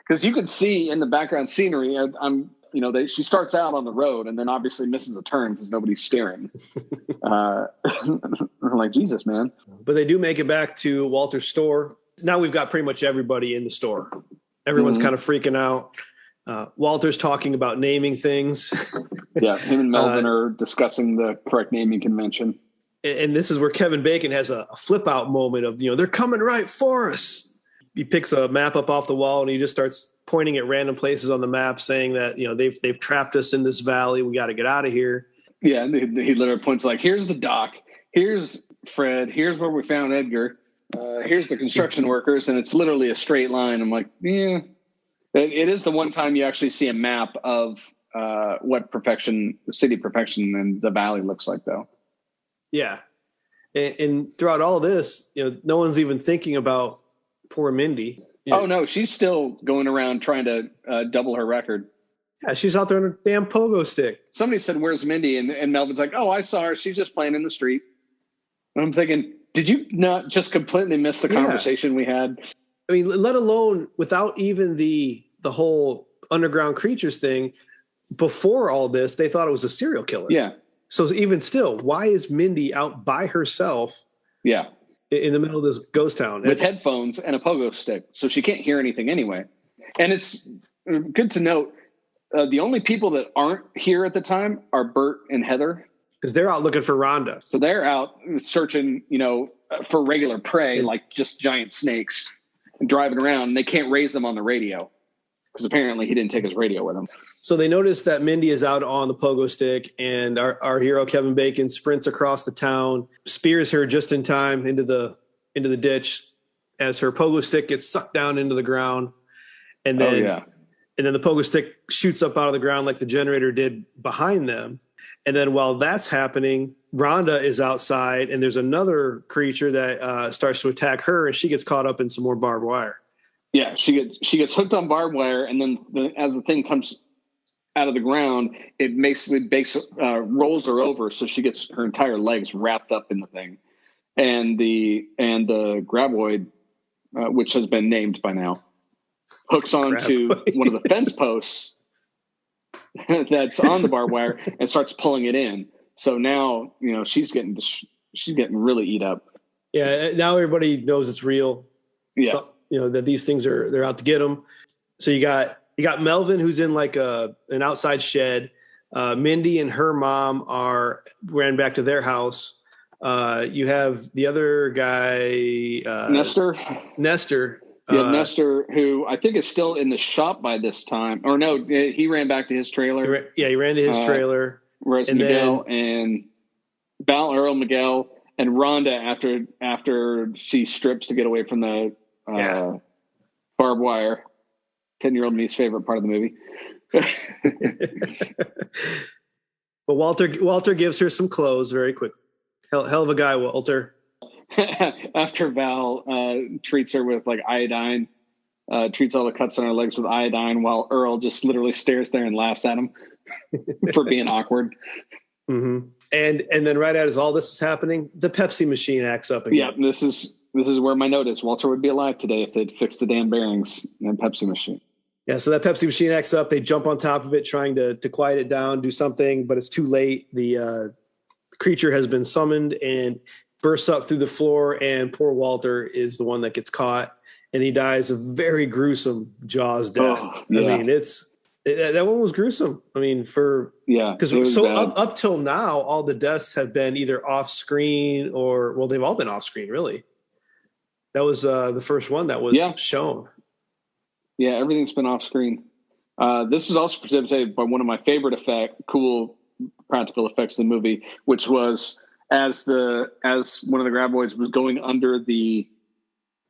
Because you could see in the background scenery, she starts out on the road and then obviously misses a turn because nobody's steering. I'm like, Jesus, man. But they do make it back to Walter's store. Now we've got pretty much everybody in the store. Everyone's kind of freaking out. Walter's talking about naming things. Yeah, him and Melvin are discussing the correct naming convention. And this is where Kevin Bacon has a flip out moment of, they're coming right for us. He picks a map up off the wall and he just starts pointing at random places on the map saying that, they've trapped us in this valley. We got to get out of here. Yeah. And he literally points like, here's the dock. Here's Fred. Here's where we found Edgar. Here's the construction workers. And it's literally a straight line. I'm like, yeah, it is the one time you actually see a map of what the city perfection and the valley looks like though. Yeah. And throughout all this, no one's even thinking about poor Mindy. Oh, no, she's still going around trying to double her record. Yeah, she's out there on a damn pogo stick. Somebody said, where's Mindy? And Melvin's like, oh, I saw her. She's just playing in the street. And I'm thinking, did you not just completely miss the conversation we had? I mean, let alone without even the whole underground creatures thing, before all this, they thought it was a serial killer. Yeah. So even still, why is Mindy out by herself? Yeah. In the middle of this ghost town with headphones and a pogo stick, so she can't hear anything anyway. And it's good to note the only people that aren't here at the time are Burt and Heather, because they're out looking for Rhonda. So they're out searching, for regular prey, like just giant snakes, and driving around. And they can't raise them on the radio because apparently he didn't take his radio with him. So they notice that Mindy is out on the pogo stick, and our hero Kevin Bacon sprints across the town, spears her just in time into the ditch as her pogo stick gets sucked down into the ground, and then the pogo stick shoots up out of the ground like the generator did behind them. And then while that's happening, Rhonda is outside, and there's another creature that starts to attack her, and she gets caught up in some more barbed wire. Yeah, she gets hooked on barbed wire, and then as the thing comes out of the ground, it basically rolls her over, so she gets her entire legs wrapped up in the thing, and the graboid which has been named by now, hooks onto one of the fence posts that's on the barbed wire and starts pulling it in. So now, she's getting really eat up. Yeah. Now everybody knows it's real. Yeah. So, that these things they're out to get them. So you got Melvin, who's in like an outside shed. Mindy and her mom ran back to their house. You have the other guy, Nestor. Yeah, Nestor, who I think is still in the shop by this time. Or no, he ran back to his trailer. He ran to his trailer. Whereas Miguel and Val, Earl, Miguel, and Rhonda, after she strips to get away from the barbed wire, 10-year-old me's favorite part of the movie. But Walter gives her some clothes very quick. Hell of a guy, Walter. After Val treats her with like iodine, treats all the cuts on her legs with iodine, while Earl just literally stares there and laughs at him for being awkward. Mm-hmm. And then right as all this is happening, the Pepsi machine acts up again. Yeah, this is where my note is. Walter would be alive today if they'd fixed the damn bearings in the Pepsi machine. Yeah, so that Pepsi machine acts up. They jump on top of it, trying to quiet it down, do something, but it's too late. The creature has been summoned and bursts up through the floor, and poor Walter is the one that gets caught, and he dies a very gruesome Jaws death. Oh, yeah. I mean, that one was gruesome. I mean, because up till now, all the deaths have been either off screen they've all been off screen, really. That was the first one that was shown. Yeah, everything's been off screen. This is also precipitated by one of my favorite cool practical effects of the movie, which was as one of the grab boys was going under the,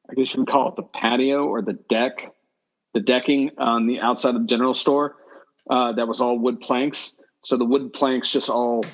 I guess you can call it the patio or the decking on the outside of the general store, that was all wood planks. So the wood planks just all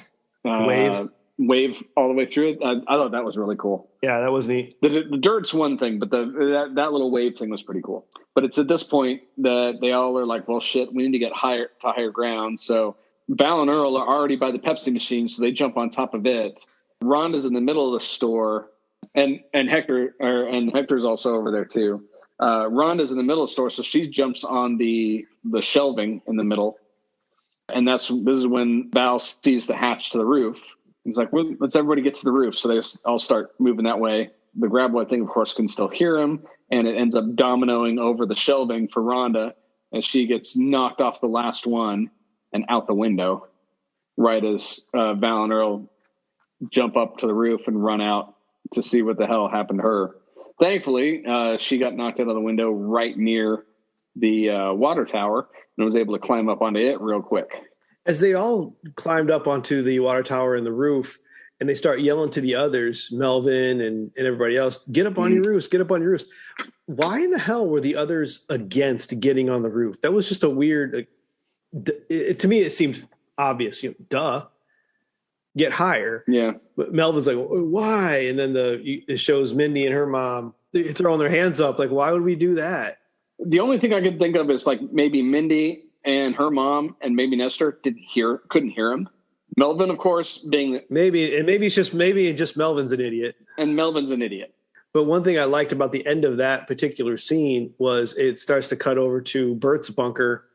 wave all the way through it. I thought that was really cool. Yeah, that was neat. The dirt's one thing, but that little wave thing was pretty cool. But it's at this point that they all are like, well, shit, we need to get higher ground. So Val and Earl are already by the Pepsi machine, so they jump on top of it. Rhonda's in the middle of the store, and Hector's also over there too. Rhonda's in the middle of the store, so she jumps on the shelving in the middle. And this is when Val sees the hatch to the roof. He's like, well, let's everybody get to the roof. So they all start moving that way. The grab boy thing, of course, can still hear him, and it ends up dominoing over the shelving for Rhonda as she gets knocked off the last one and out the window, right as Val and Earl jump up to the roof and run out to see what the hell happened to her. Thankfully, she got knocked out of the window right near the water tower and was able to climb up onto it real quick. As they all climbed up onto the water tower and the roof, and they start yelling to the others, Melvin and everybody else, get up on your roofs, get up on your roofs. Why in the hell were the others against getting on the roof? That was just a weird, to me, it seemed obvious, duh, get higher. Yeah. But Melvin's like, why? And then it shows Mindy and her mom throwing their hands up. Like, why would we do that? The only thing I could think of is like maybe Mindy and her mom and maybe Nestor couldn't hear him. Melvin, of course, being maybe just Melvin's an idiot. And Melvin's an idiot. But one thing I liked about the end of that particular scene was it starts to cut over to Burt's bunker,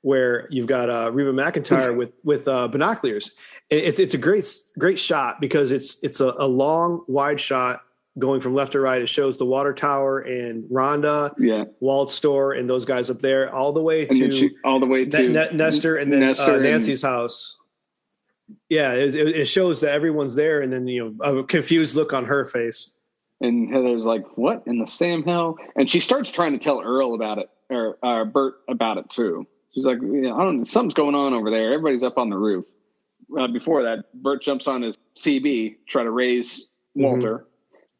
where you've got Reba McEntire with binoculars. It's a great shot because it's a long wide shot going from left to right. It shows the water tower and Rhonda, Walt's store, and those guys up there, all the way to Nestor and then Nancy's house. Yeah, it shows that everyone's there, and then a confused look on her face. And Heather's like, "What in the Sam hell?" And she starts trying to tell Earl about it, or Burt about it too. She's like, I don't know, something's going on over there. Everybody's up on the roof. Before that, Burt jumps on his CB, try to raise Walter,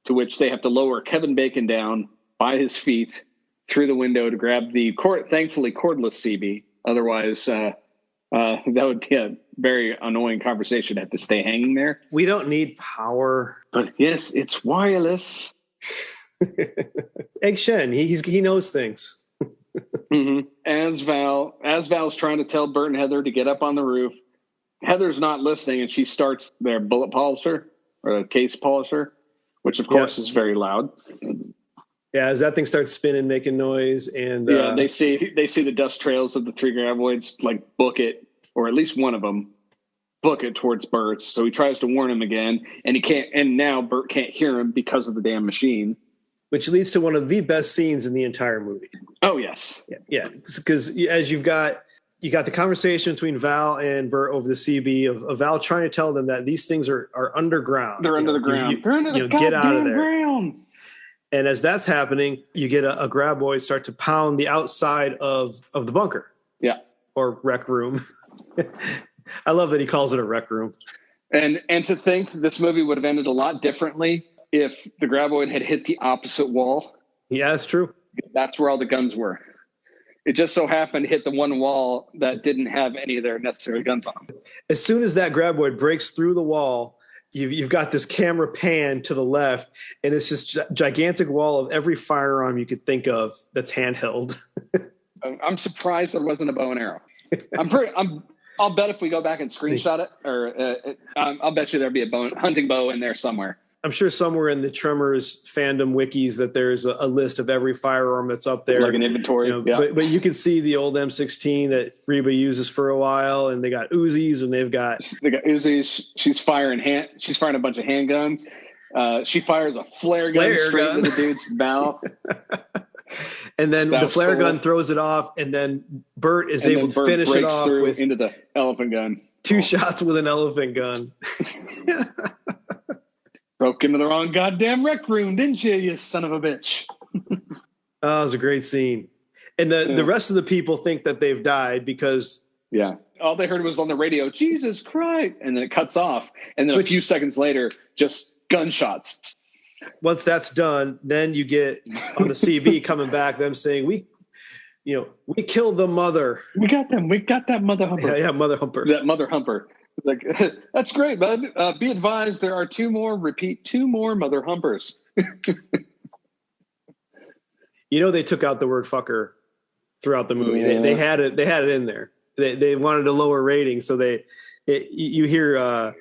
to which they have to lower Kevin Bacon down by his feet through the window to grab the thankfully cordless CB. Otherwise, that would be a very annoying conversation to have to stay hanging there. We don't need power. But yes, it's wireless. Egg Shen, he knows things. As Val's trying to tell Burt and Heather to get up on the roof, Heather's not listening, and she starts their bullet polisher or a case polisher, which of course is very loud. Yeah, as that thing starts spinning, making noise, and they see the dust trails of the 3 graboids like book it, or at least one of them book it towards Burt. So he tries to warn him again, and he can't. And now Burt can't hear him because of the damn machine, which leads to one of the best scenes in the entire movie. Oh yes, yeah, because as you got the conversation between Val and Burt over the CB of Val trying to tell them that these things are underground. They're under the ground. They're under the get out of there. Ground. And as that's happening, you get a graboid start to pound the outside of the bunker. Yeah. Or rec room. I love that he calls it a rec room. And to think this movie would have ended a lot differently if the graboid had hit the opposite wall. Yeah, that's true. That's where all the guns were. It just so happened to hit the one wall that didn't have any of their necessary guns on them. As soon as that graboid breaks through the wall, you've got this camera pan to the left, and it's just gigantic wall of every firearm you could think of that's handheld. I'm surprised there wasn't a bow and arrow. I'll bet if we go back and screenshot it, or I'll bet you there'll be a hunting bow in there somewhere. I'm sure somewhere in the Tremors fandom wikis that there's a list of every firearm that's up there. Like an inventory. Yeah. But you can see the old M16 that Reba uses for a while, and they got Uzis, and they got Uzis. She's firing a bunch of handguns. She fires a flare gun straight into the dude's mouth. And then the flare gun throws it off, and then Burt is able to finish it off into the elephant gun. 2 shots with an elephant gun. Broke into the wrong goddamn rec room, didn't you son of a bitch? Oh, it was a great scene. And the rest of the people think that they've died because... Yeah. All they heard was on the radio, Jesus Christ. And then it cuts off. And then a few seconds later, just gunshots. Once that's done, then you get on the CB coming back, them saying, we killed the mother. We got them. We got that mother humper. Yeah, mother humper. That mother humper. It's like, that's great, bud. Be advised, there are 2 more mother humpers. They took out the word fucker throughout the movie. Yeah. They had it in there. They wanted a lower rating, so you hear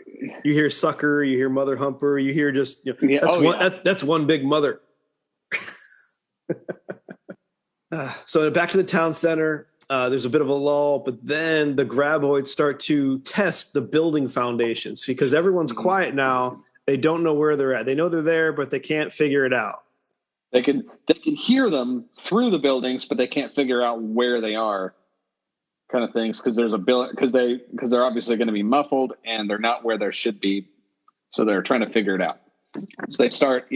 sucker, you hear mother humper, you hear just that's one big mother. So back to the town center. There's a bit of a lull, but then the graboids start to test the building foundations because everyone's quiet now. They don't know where they're at. They know they're there, but they can't figure it out. They can hear them through the buildings, but they can't figure out where they are, kind of things. Because there's because they're obviously going to be muffled and they're not where they should be, so they're trying to figure it out. So they start,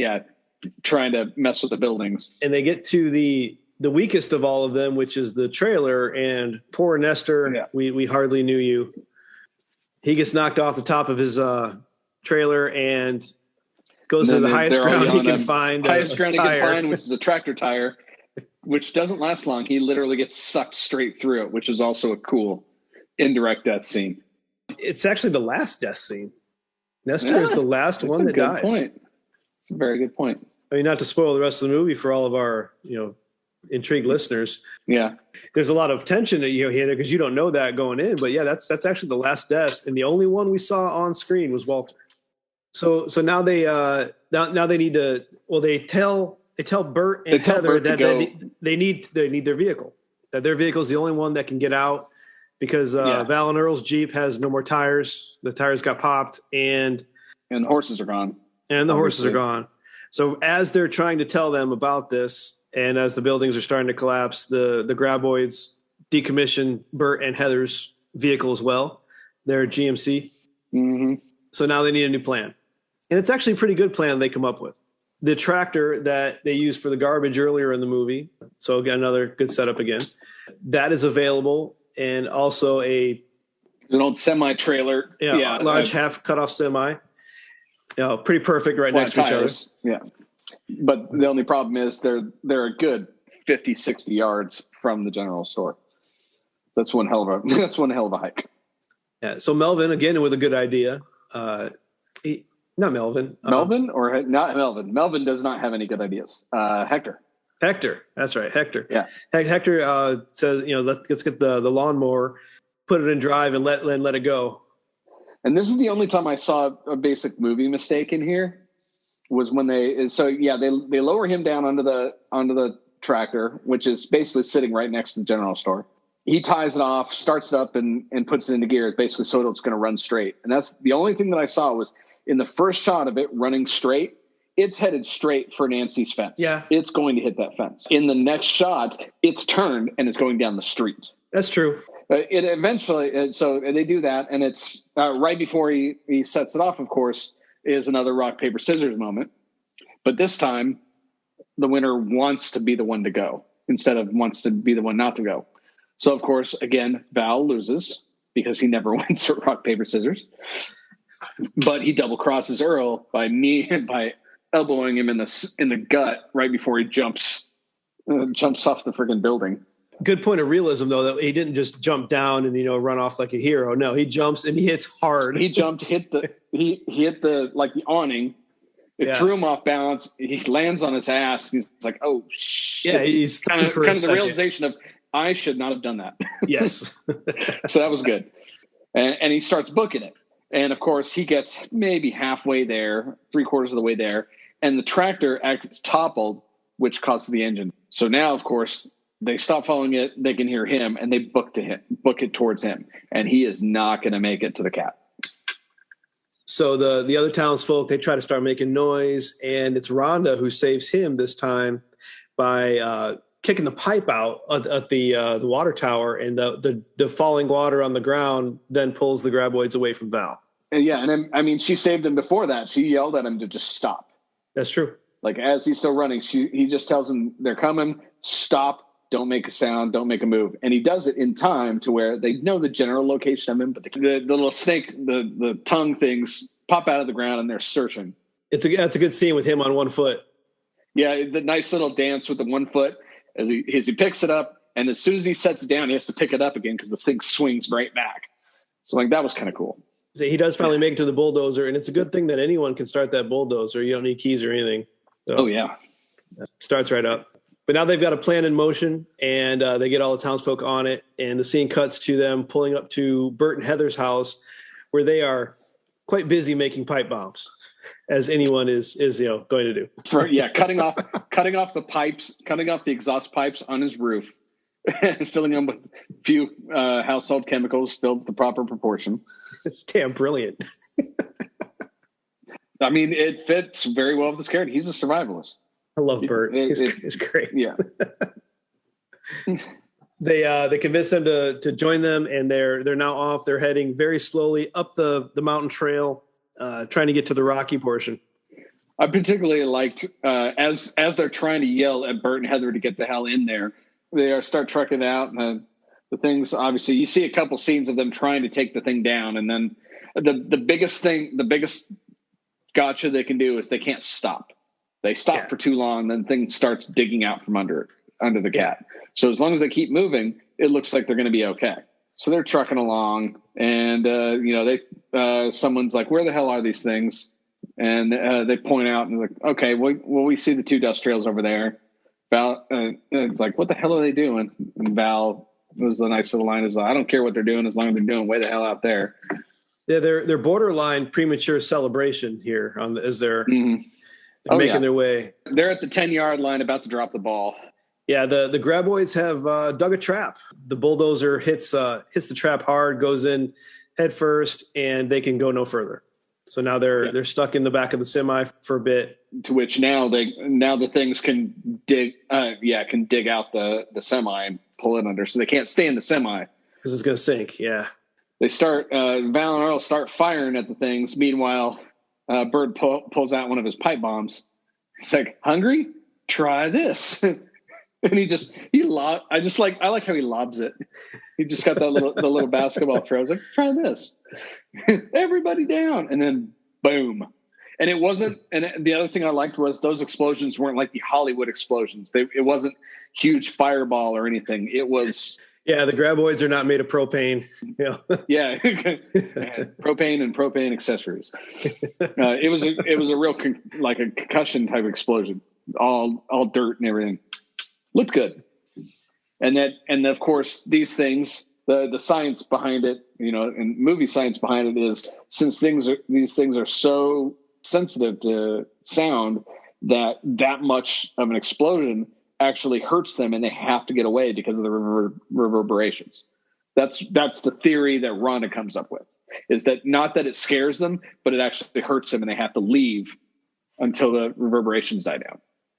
trying to mess with the buildings, and they get to the weakest of all of them, which is the trailer, and poor Nestor, we hardly knew you. He gets knocked off the top of his trailer and goes to the highest ground he can find. Highest ground he can find, which is a tractor tire, which doesn't last long. He literally gets sucked straight through it, which is also a cool indirect death scene. It's actually the last death scene. Nestor is the last one that dies. It's a very good point. I mean, not to spoil the rest of the movie for all of our, intrigued listeners. Yeah. There's a lot of tension that you hear there because you don't know that going in, but that's actually the last death. And the only one we saw on screen was Walter. So now they need to, they tell Burt and Heather that they need their vehicle, that their vehicle is the only one that can get out because Val and Earl's Jeep has no more tires. The tires got popped and the horses are gone. And the horses are gone. So as they're trying to tell them about this, and as the buildings are starting to collapse, the graboids decommission Burt and Heather's vehicle as well, their GMC. Mm-hmm. So now they need a new plan. And it's actually a pretty good plan they come up with. The tractor that they used for the garbage earlier in the movie, so again, another good setup again, that is available, and also an old semi-trailer. Large half cut-off semi. Pretty perfect right next to each other. Yeah. But the only problem is they're a good 50, 60 yards from the general store. That's one hell of a hike. Yeah. So Melvin, again, with a good idea. Not Melvin. Melvin or not Melvin? Melvin does not have any good ideas. Hector. That's right. Hector. Yeah. Hector says, let's get the lawnmower, put it in drive and let it go. And this is the only time I saw a basic movie mistake in here. was when they lower him down onto the tractor, which is basically sitting right next to the general store. He ties it off, starts it up, and puts it into gear, basically so it's going to run straight. And that's the only thing that I saw was in the first shot of it running straight, it's headed straight for Nancy's fence. Yeah. It's going to hit that fence. In the next shot, it's turned and it's going down the street. That's true. It eventually, so they do that, and it's right before he sets it off, of course, is another rock, paper, scissors moment. But this time, the winner wants to be the one to go instead of wants to be the one not to go. So, of course, again, Val loses because he never wins at rock, paper, scissors. But he double crosses Earl by elbowing him in the gut right before he jumps off the friggin' building. Good point of realism, though, that he didn't just jump down and run off like a hero. No, he jumps and he hits hard. He jumped, hit the like the awning. It threw him off balance. He lands on his ass. He's like, "Oh shit!" Yeah, he's kind of the realization of I should not have done that. Yes. So that was good, and he starts booking it. And of course, he gets maybe halfway there, 3/4 of the way there, and the tractor acts toppled, which causes the engine. So now, of course, they stop following it. They can hear him, and they book it towards him, and he is not going to make it to the cat. So the other townsfolk, they try to start making noise, and it's Rhonda who saves him this time by kicking the pipe out at the water tower, and the falling water on the ground then pulls the graboids away from Val. And I mean, she saved him before that. She yelled at him to just stop. That's true. Like as he's still running, he just tells him they're coming. Stop. Don't make a sound. Don't make a move. And he does it in time to where they know the general location of him, but the little snake, the tongue things pop out of the ground and they're searching. That's a good scene with him on one foot. Yeah, the nice little dance with the 1 foot as he picks it up, and as soon as he sets it down, he has to pick it up again because the thing swings right back. So like that was kind of cool. So he does finally make it to the bulldozer, and it's a good thing that anyone can start that bulldozer. You don't need keys or anything. So, oh yeah, starts right up. But now they've got a plan in motion, and they get all the townsfolk on it, and the scene cuts to them pulling up to Burt and Heather's house, where they are quite busy making pipe bombs, as anyone is going to do. Cutting off the pipes, cutting off the exhaust pipes on his roof, and filling them with a few household chemicals filled to the proper proportion. It's damn brilliant. I mean, it fits very well with this character. He's a survivalist. I love Burt. He's great. Yeah. They convince them to join them, and they're now off. They're heading very slowly up the mountain trail, trying to get to the rocky portion. I particularly liked as they're trying to yell at Burt and Heather to get the hell in there. They start trucking out, and the things. Obviously, you see a couple scenes of them trying to take the thing down, and then the biggest gotcha they can do is they can't stop. They stop for too long, then the thing starts digging out from under the cat. So as long as they keep moving, it looks like they're going to be okay. So they're trucking along, and someone's like, "Where the hell are these things?" And they point out and like, "Okay, well, we see the 2 dust trails over there." Val, it's like, "What the hell are they doing?" And Val was the nice little line: "Is I don't care what they're doing as long as they're doing way the hell out there." Yeah, they're borderline premature celebration here as they're making their way. They're at the 10-yard line, about to drop the ball. Yeah, the graboids have dug a trap. The bulldozer hits the trap hard, goes in head first, and they can go no further. So now they're stuck in the back of the semi for a bit. To which now the things can dig out the semi and pull it under, so they can't stay in the semi because it's going to sink. Yeah, they start. Val and Earl start firing at the things. Meanwhile, Burt pulls out one of his pipe bombs. He's like, "Hungry? Try this." And I like how he lobs it. He just got the little basketball throw. I was like, "Try this." Everybody down. And then boom. And it wasn't, and the other thing I liked was those explosions weren't like the Hollywood explosions. It wasn't huge fireball or anything. It was. Yeah, the graboids are not made of propane. Yeah, propane and propane accessories. It was a real like a concussion type explosion. All dirt and everything. Looked good. And of course these things, the science behind it, and movie science behind it is, since these things are so sensitive to sound that much of an explosion actually hurts them, and they have to get away because of the reverberations. That's the theory that Rhonda comes up with, is that not that it scares them, but it actually hurts them, and they have to leave until the reverberations die down.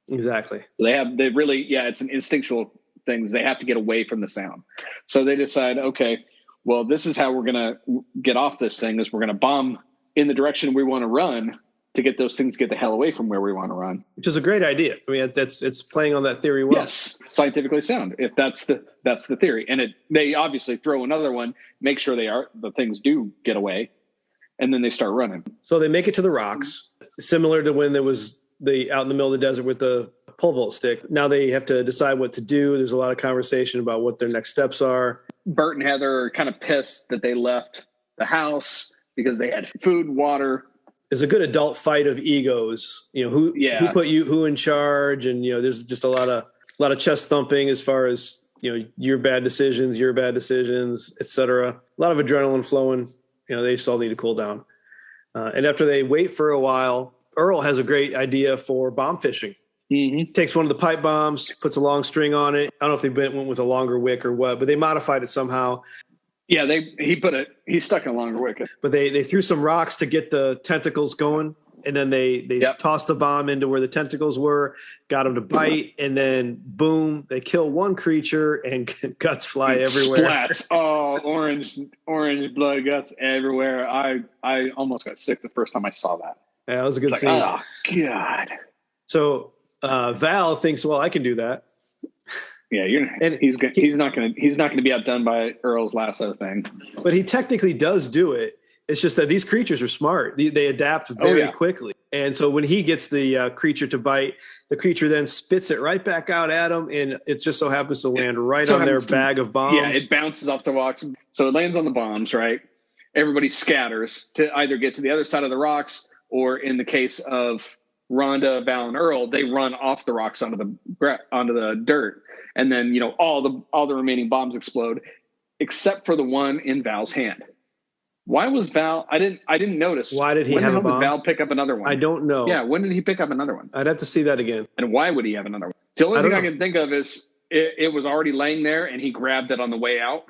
Exactly. It's an instinctual thing. They have to get away from the sound. So they decide, okay, well, this is how we're going to get off this thing, is we're going to bomb in the direction we want to run to get those things, get the hell away from where we want to run. Which is a great idea. I mean, it's playing on that theory well. Yes, scientifically sound. If that's the theory. And they obviously throw another one, make sure the things do get away, and then they start running. So they make it to the rocks, similar to when there was out in the middle of the desert with the pole vault stick. Now they have to decide what to do. There's a lot of conversation about what their next steps are. Burt and Heather are kind of pissed that they left the house because they had food, water. There's a good adult fight of egos. Who put who in charge, and there's just a lot of chest thumping as far as your bad decisions, etc. A lot of adrenaline flowing. They just all need to cool down. And after they wait for a while, Earl has a great idea for bomb fishing. Mm-hmm. Takes one of the pipe bombs, puts a long string on it. I don't know if they went with a longer wick or what, but they modified it somehow. Yeah, he stuck a longer wick. But they threw some rocks to get the tentacles going, and then they tossed the bomb into where the tentacles were, got them to bite, and then boom, they kill one creature and guts fly everywhere. Splats. Oh, orange blood, guts everywhere. I almost got sick the first time I saw that. Yeah, that was a good scene. Oh God. So Val thinks, well, I can do that. Yeah, he's not going to be outdone by Earl's lasso thing. But he technically does do it. It's just that these creatures are smart. They adapt very quickly. And so when he gets the creature to bite, the creature then spits it right back out at him, and it just so happens to land right on their bag of bombs. Yeah, it bounces off the rocks. So it lands on the bombs, right? Everybody scatters to either get to the other side of the rocks, or in the case of Rhonda, Val, and Earl, they run off the rocks onto the dirt. And then, all the remaining bombs explode, except for the one in Val's hand. Why was Val? I didn't notice. Why did he have a bomb? Did Val pick up another one? I don't know. Yeah, when did he pick up another one? I'd have to see that again. And why would he have another one? The only thing I can think of is it was already laying there, and he grabbed it on the way out.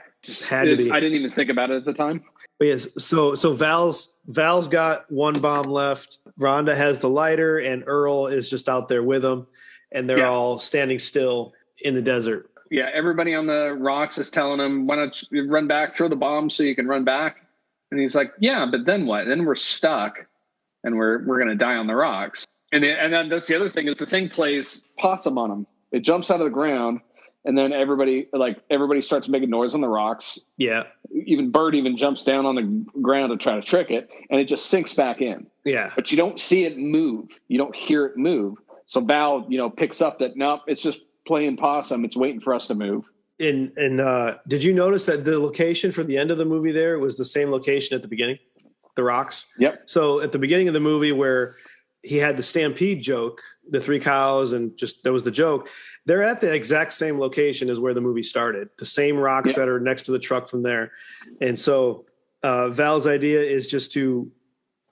Had to be. I didn't even think about it at the time. But yes, so Val's got one bomb left. Rhonda has the lighter, and Earl is just out there with him, and they're all standing still in the desert. Yeah, everybody on the rocks is telling him, why don't you run back, throw the bomb so you can run back? And he's like, yeah, but then what? Then we're stuck, and we're going to die on the rocks. And then that's the other thing, is the thing plays possum on him. It jumps out of the ground, and then everybody starts making noise on the rocks. Yeah. Even Burt jumps down on the ground to try to trick it, and it just sinks back in. Yeah. But you don't see it move. You don't hear it move. So Val, picks up that, nope, it's just playing possum. It's waiting for us to move. And did you notice that the location for the end of the movie there was the same location at the beginning? The rocks? Yep. So at the beginning of the movie where he had the stampede joke, the 3 cows, and just that was the joke, they're at the exact same location as where the movie started. The same rocks that are next to the truck from there. And so Val's idea is just to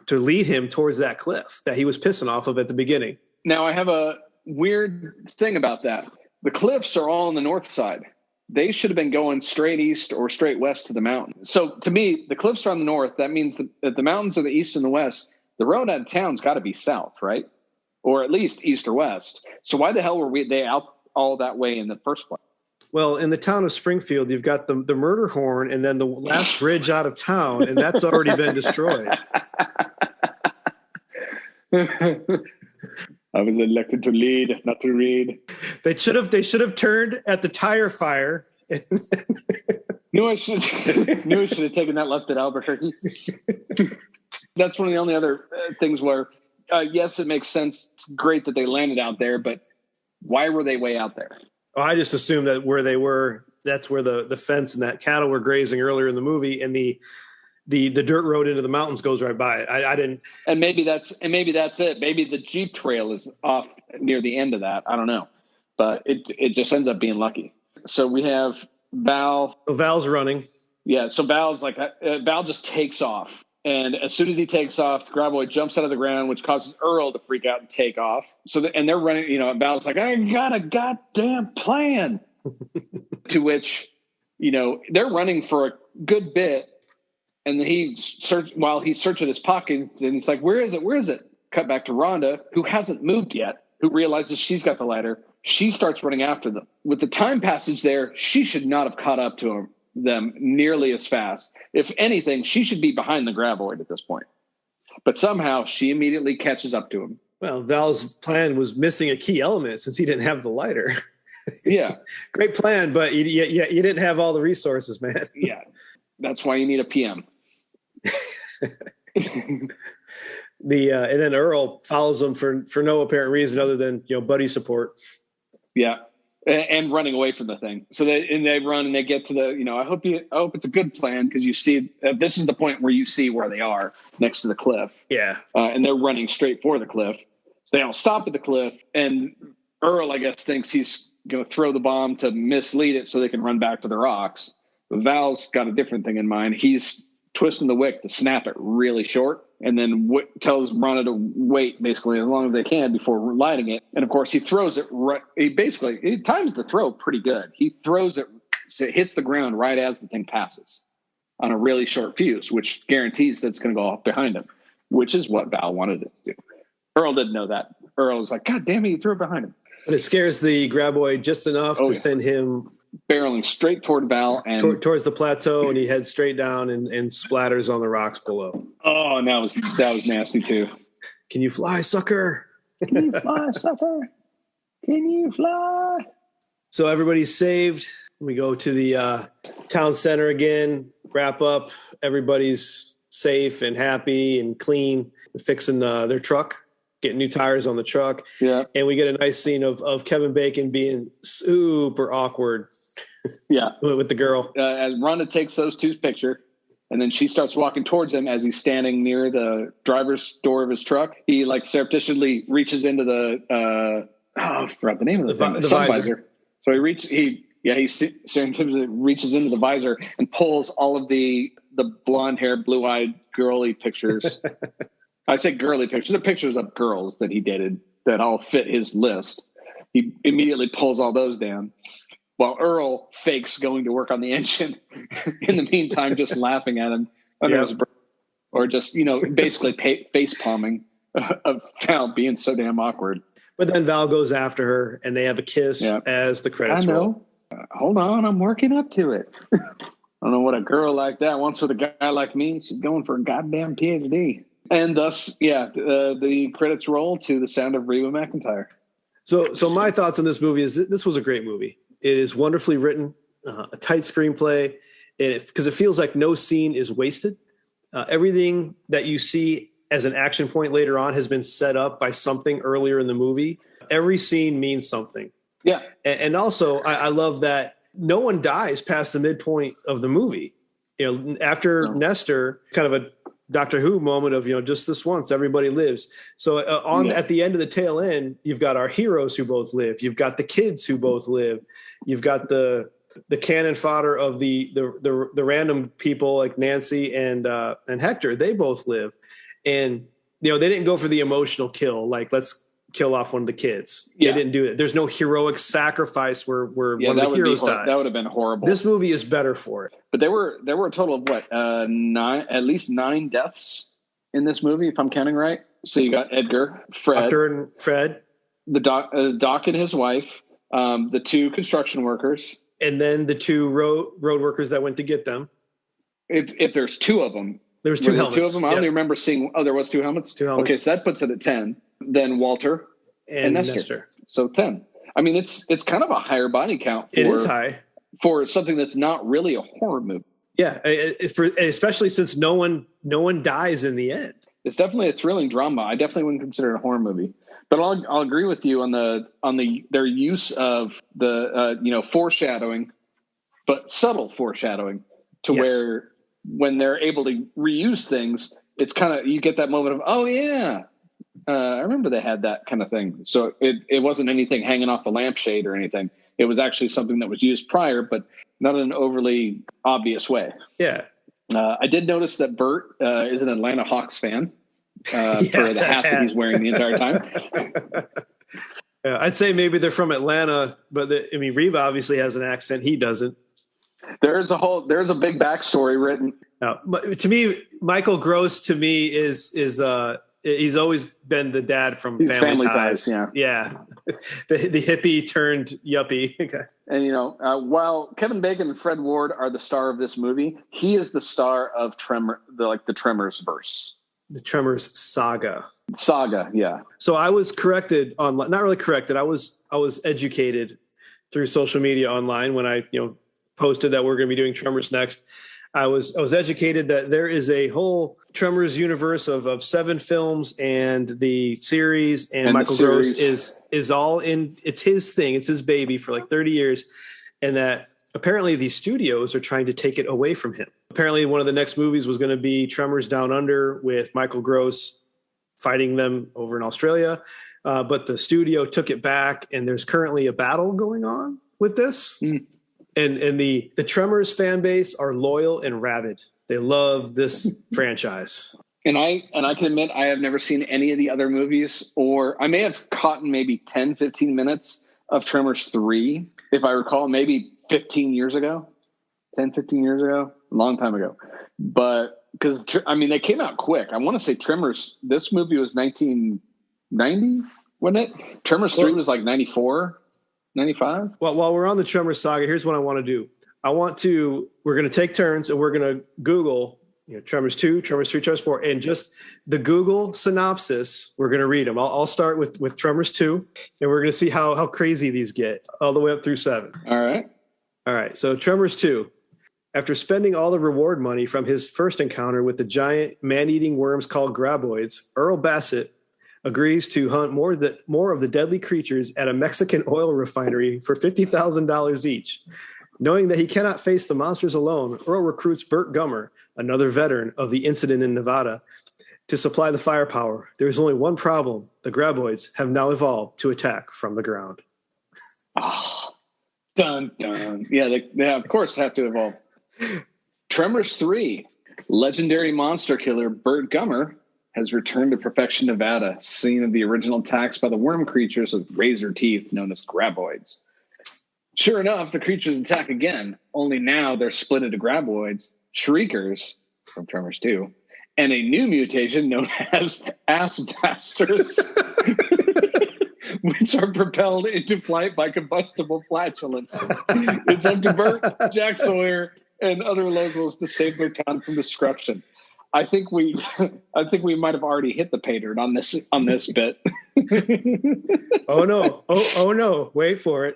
lead him towards that cliff that he was pissing off of at the beginning. Now, I have a weird thing about that. The cliffs are all on the north side. They should have been going straight east or straight west to the mountain. So to me, the cliffs are on the north. That means that the mountains are the east and the west. The road out of town's got to be south, right? Or at least east or west. So why the hell were they out all that way in the first place? Well, in the town of Springfield, you've got the murder horn and then the last bridge out of town, and that's already been destroyed. I was elected to lead, not to read. They should have turned at the tire fire. Knew I should have taken that left at Albuquerque. That's one of the only other things where, yes, it makes sense. It's great that they landed out there, but why were they way out there? Oh, I just assumed that where they were, that's where the fence and that cattle were grazing earlier in the movie, and the dirt road into the mountains goes right by it. I didn't. And maybe that's it. Maybe the Jeep trail is off near the end of that. I don't know, but it just ends up being lucky. So we have Val. So Val's running. Yeah. So Val's like, Val just takes off And as soon as he takes off, the grab boy jumps out of the ground, which causes Earl to freak out and take off. And they're running, and Val's like, I got a goddamn plan. To which, they're running for a good bit. And while he's searching his pockets, and he's like, where is it? Where is it? Cut back to Rhonda, who hasn't moved yet, who realizes she's got the lighter. She starts running after them. With the time passage there, she should not have caught up to them nearly as fast. If anything, she should be behind the graboid at this point. But somehow she immediately catches up to him. Well, Val's plan was missing a key element since he didn't have the lighter. Yeah. Great plan, but you didn't have all the resources, man. Yeah. That's why you need a PM. And then Earl follows them for no apparent reason other than, buddy support. Yeah. And running away from the thing. So they run and they get to the, I hope it's a good plan, because you see, this is the point where you see where they are next to the cliff. Yeah. And they're running straight for the cliff. So they all stop at the cliff, and Earl, I guess, thinks he's going to throw the bomb to mislead it so they can run back to the rocks. But Val's got a different thing in mind. He's twisting the wick to snap it really short, and then tells Rhonda to wait basically as long as they can before lighting it. And of course, he throws it right. He times the throw pretty good. He throws it so it hits the ground right as the thing passes on a really short fuse, which guarantees that it's going to go off behind him, which is what Val wanted it to do. Earl didn't know that. Earl was like, God damn it, you threw it behind him. But it scares the graboid just enough to send him barreling straight toward Val and towards the plateau, and he heads straight down and splatters on the rocks below. Oh, and that was nasty too. Can you fly, sucker? Can you fly, sucker? Can you fly? So everybody's saved. We go to the town center again, wrap up. Everybody's safe and happy and clean, fixing their truck, getting new tires on the truck. Yeah. And we get a nice scene of Kevin Bacon being super awkward. Yeah. With the girl. As Rhonda takes those two's picture, and then she starts walking towards him as he's standing near the driver's door of his truck. He surreptitiously reaches into the I forgot the name of the thing. The sun visor. So he surreptitiously reaches into the visor and pulls all of the blonde haired, blue eyed, girly pictures. I say girly pictures. The pictures of girls that he dated that all fit his list. He immediately pulls all those down, while Earl fakes going to work on the engine. In the meantime, just laughing at him under his breath, or just basically face palming of Val being so damn awkward. But then Val goes after her, and they have a kiss as the credits roll. Hold on, I'm working up to it. I don't know what a girl like that wants with a guy like me. She's going for a goddamn PhD. And thus, the credits roll to the sound of Reba McEntire. So my thoughts on this movie is this was a great movie. It is wonderfully written, a tight screenplay, because it feels like no scene is wasted. Everything that you see as an action point later on has been set up by something earlier in the movie. Every scene means something. Yeah. And also, I love that no one dies past the midpoint of the movie. After Nestor, kind of a Doctor Who moment of, just this once, everybody lives. So at the end of the tail end, you've got our heroes who both live. You've got the kids who both live. You've got the cannon fodder of the random people like Nancy and Hector. They both live. And, they didn't go for the emotional kill. Like, let's kill off one of the kids. Yeah. They didn't do it. There's no heroic sacrifice where one of the heroes dies. That would have been horrible. This movie is better for it. But there were a total of at least 9 deaths in this movie, if I'm counting right. So you got Edgar, Fred, the Doc and his wife, the 2 construction workers, and then the 2 road workers that went to get them. If there's 2 of them, there was 2 helmets. 2 of them. I only remember seeing. Oh, there was 2 helmets. 2 helmets. Okay, so that puts it at 10. Then Walter and Nestor. So 10. I mean, it's kind of a higher body count. It is high for something that's not really a horror movie. Yeah, especially since no one dies in the end. It's definitely a thrilling drama. I definitely wouldn't consider it a horror movie. But I'll agree with you on their use of the foreshadowing, but subtle foreshadowing to where when they're able to reuse things, it's kind of, you get that moment of, oh yeah, I remember they had that kind of thing. So it wasn't anything hanging off the lampshade or anything. It was actually something that was used prior, but not in an overly obvious way. Yeah. I did notice that Burt is an Atlanta Hawks fan for the hat that he's wearing the entire time. I'd say maybe they're from Atlanta, but Reba obviously has an accent. He doesn't. There's a big backstory written. Now, to me, Michael Gross to me is he's always been the dad from Family Ties. Yeah. The hippie turned yuppie. Okay. And while Kevin Bacon and Fred Ward are the star of this movie, he is the star of the Tremors verse. The Tremors saga. Yeah. So I was corrected online, not really corrected. I was educated through social media online when I, posted that we're going to be doing Tremors next. I was educated that there is a whole Tremors universe of 7 films and the series, and Michael Gross is all in. It's his thing. It's his baby for like 30 years. And that apparently these studios are trying to take it away from him. Apparently one of the next movies was going to be Tremors Down Under with Michael Gross fighting them over in Australia. But the studio took it back, and there's currently a battle going on with this. Mm. And the Tremors fan base are loyal and rabid. They love this franchise. And I can admit I have never seen any of the other movies, or I may have caught maybe 10, 15 minutes of Tremors 3, if I recall, maybe 15 years ago, a long time ago. But because, they came out quick. I want to say Tremors, this movie was 1990, wasn't it? Tremors 3 was like 94, 95. Well, while we're on the Tremors saga, here's what I want to do. We're going to take turns, and we're going to Google, Tremors 2, Tremors 3, Tremors 4, and just the Google synopsis. We're going to read them. I'll start with Tremors 2, and we're going to see how crazy these get all the way up through 7. All right. So Tremors 2. After spending all the reward money from his first encounter with the giant man-eating worms called graboids, Earl Bassett agrees to hunt more of the deadly creatures at a Mexican oil refinery for $50,000 each. Knowing that he cannot face the monsters alone, Earl recruits Burt Gummer, another veteran of the incident in Nevada, to supply the firepower. There is only one problem. The graboids have now evolved to attack from the ground. Oh, dun, dun. Yeah, they of course have to evolve. Tremors 3. Legendary monster killer Burt Gummer has returned to Perfection, Nevada, scene of the original attacks by the worm creatures with razor teeth known as graboids. Sure enough, the creatures attack again, only now they're split into graboids, shriekers from Tremors 2, and a new mutation known as ass blasters, which are propelled into flight by combustible flatulence. It's up to Burt, Jack Sawyer, and other locals to save their town from destruction. I think we might have already hit the pay dirt on this bit. Oh no! Oh no! Wait for it.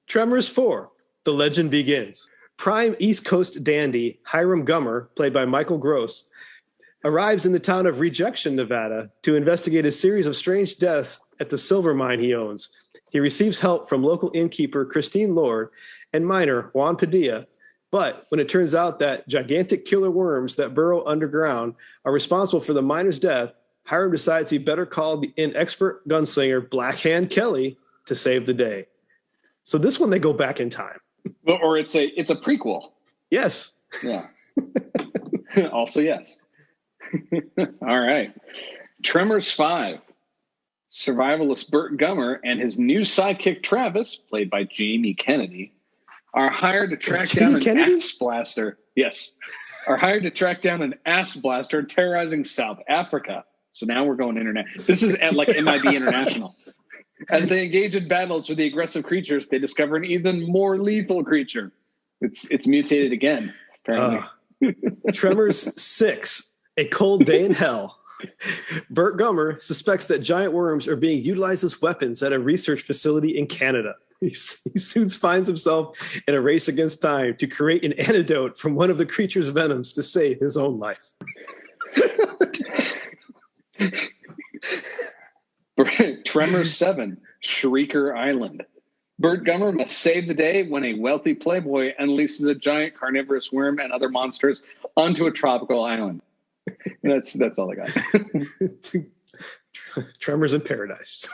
Tremors 4. The legend begins. Prime East Coast dandy Hiram Gummer, played by Michael Gross, arrives in the town of Rejection, Nevada, to investigate a series of strange deaths at the silver mine he owns. He receives help from local innkeeper Christine Lord and miner Juan Padilla. But when it turns out that gigantic killer worms that burrow underground are responsible for the miner's death, Hiram decides he better call an expert gunslinger, Black Hand Kelly, to save the day. So this one, they go back in time. Or it's a prequel. Yes. Yeah. Also, yes. All right. Tremors 5. Survivalist Burt Gummer and his new sidekick Travis, played by Jamie Kennedy, are hired to track down an ass blaster. Yes. Are hired to track down an ass blaster terrorizing South Africa. So now we're going internet. This is at like MIB International. As they engage in battles with the aggressive creatures, they discover an even more lethal creature. It's mutated again, apparently. Tremors 6. A Cold Day in Hell. Burt Gummer suspects that giant worms are being utilized as weapons at a research facility in Canada. He soon finds himself in a race against time to create an antidote from one of the creature's venoms to save his own life. Tremors 7, Shrieker Island. Burt Gummer must save the day when a wealthy playboy unleashes a giant carnivorous worm and other monsters onto a tropical island. That's all I got. Tremors in Paradise.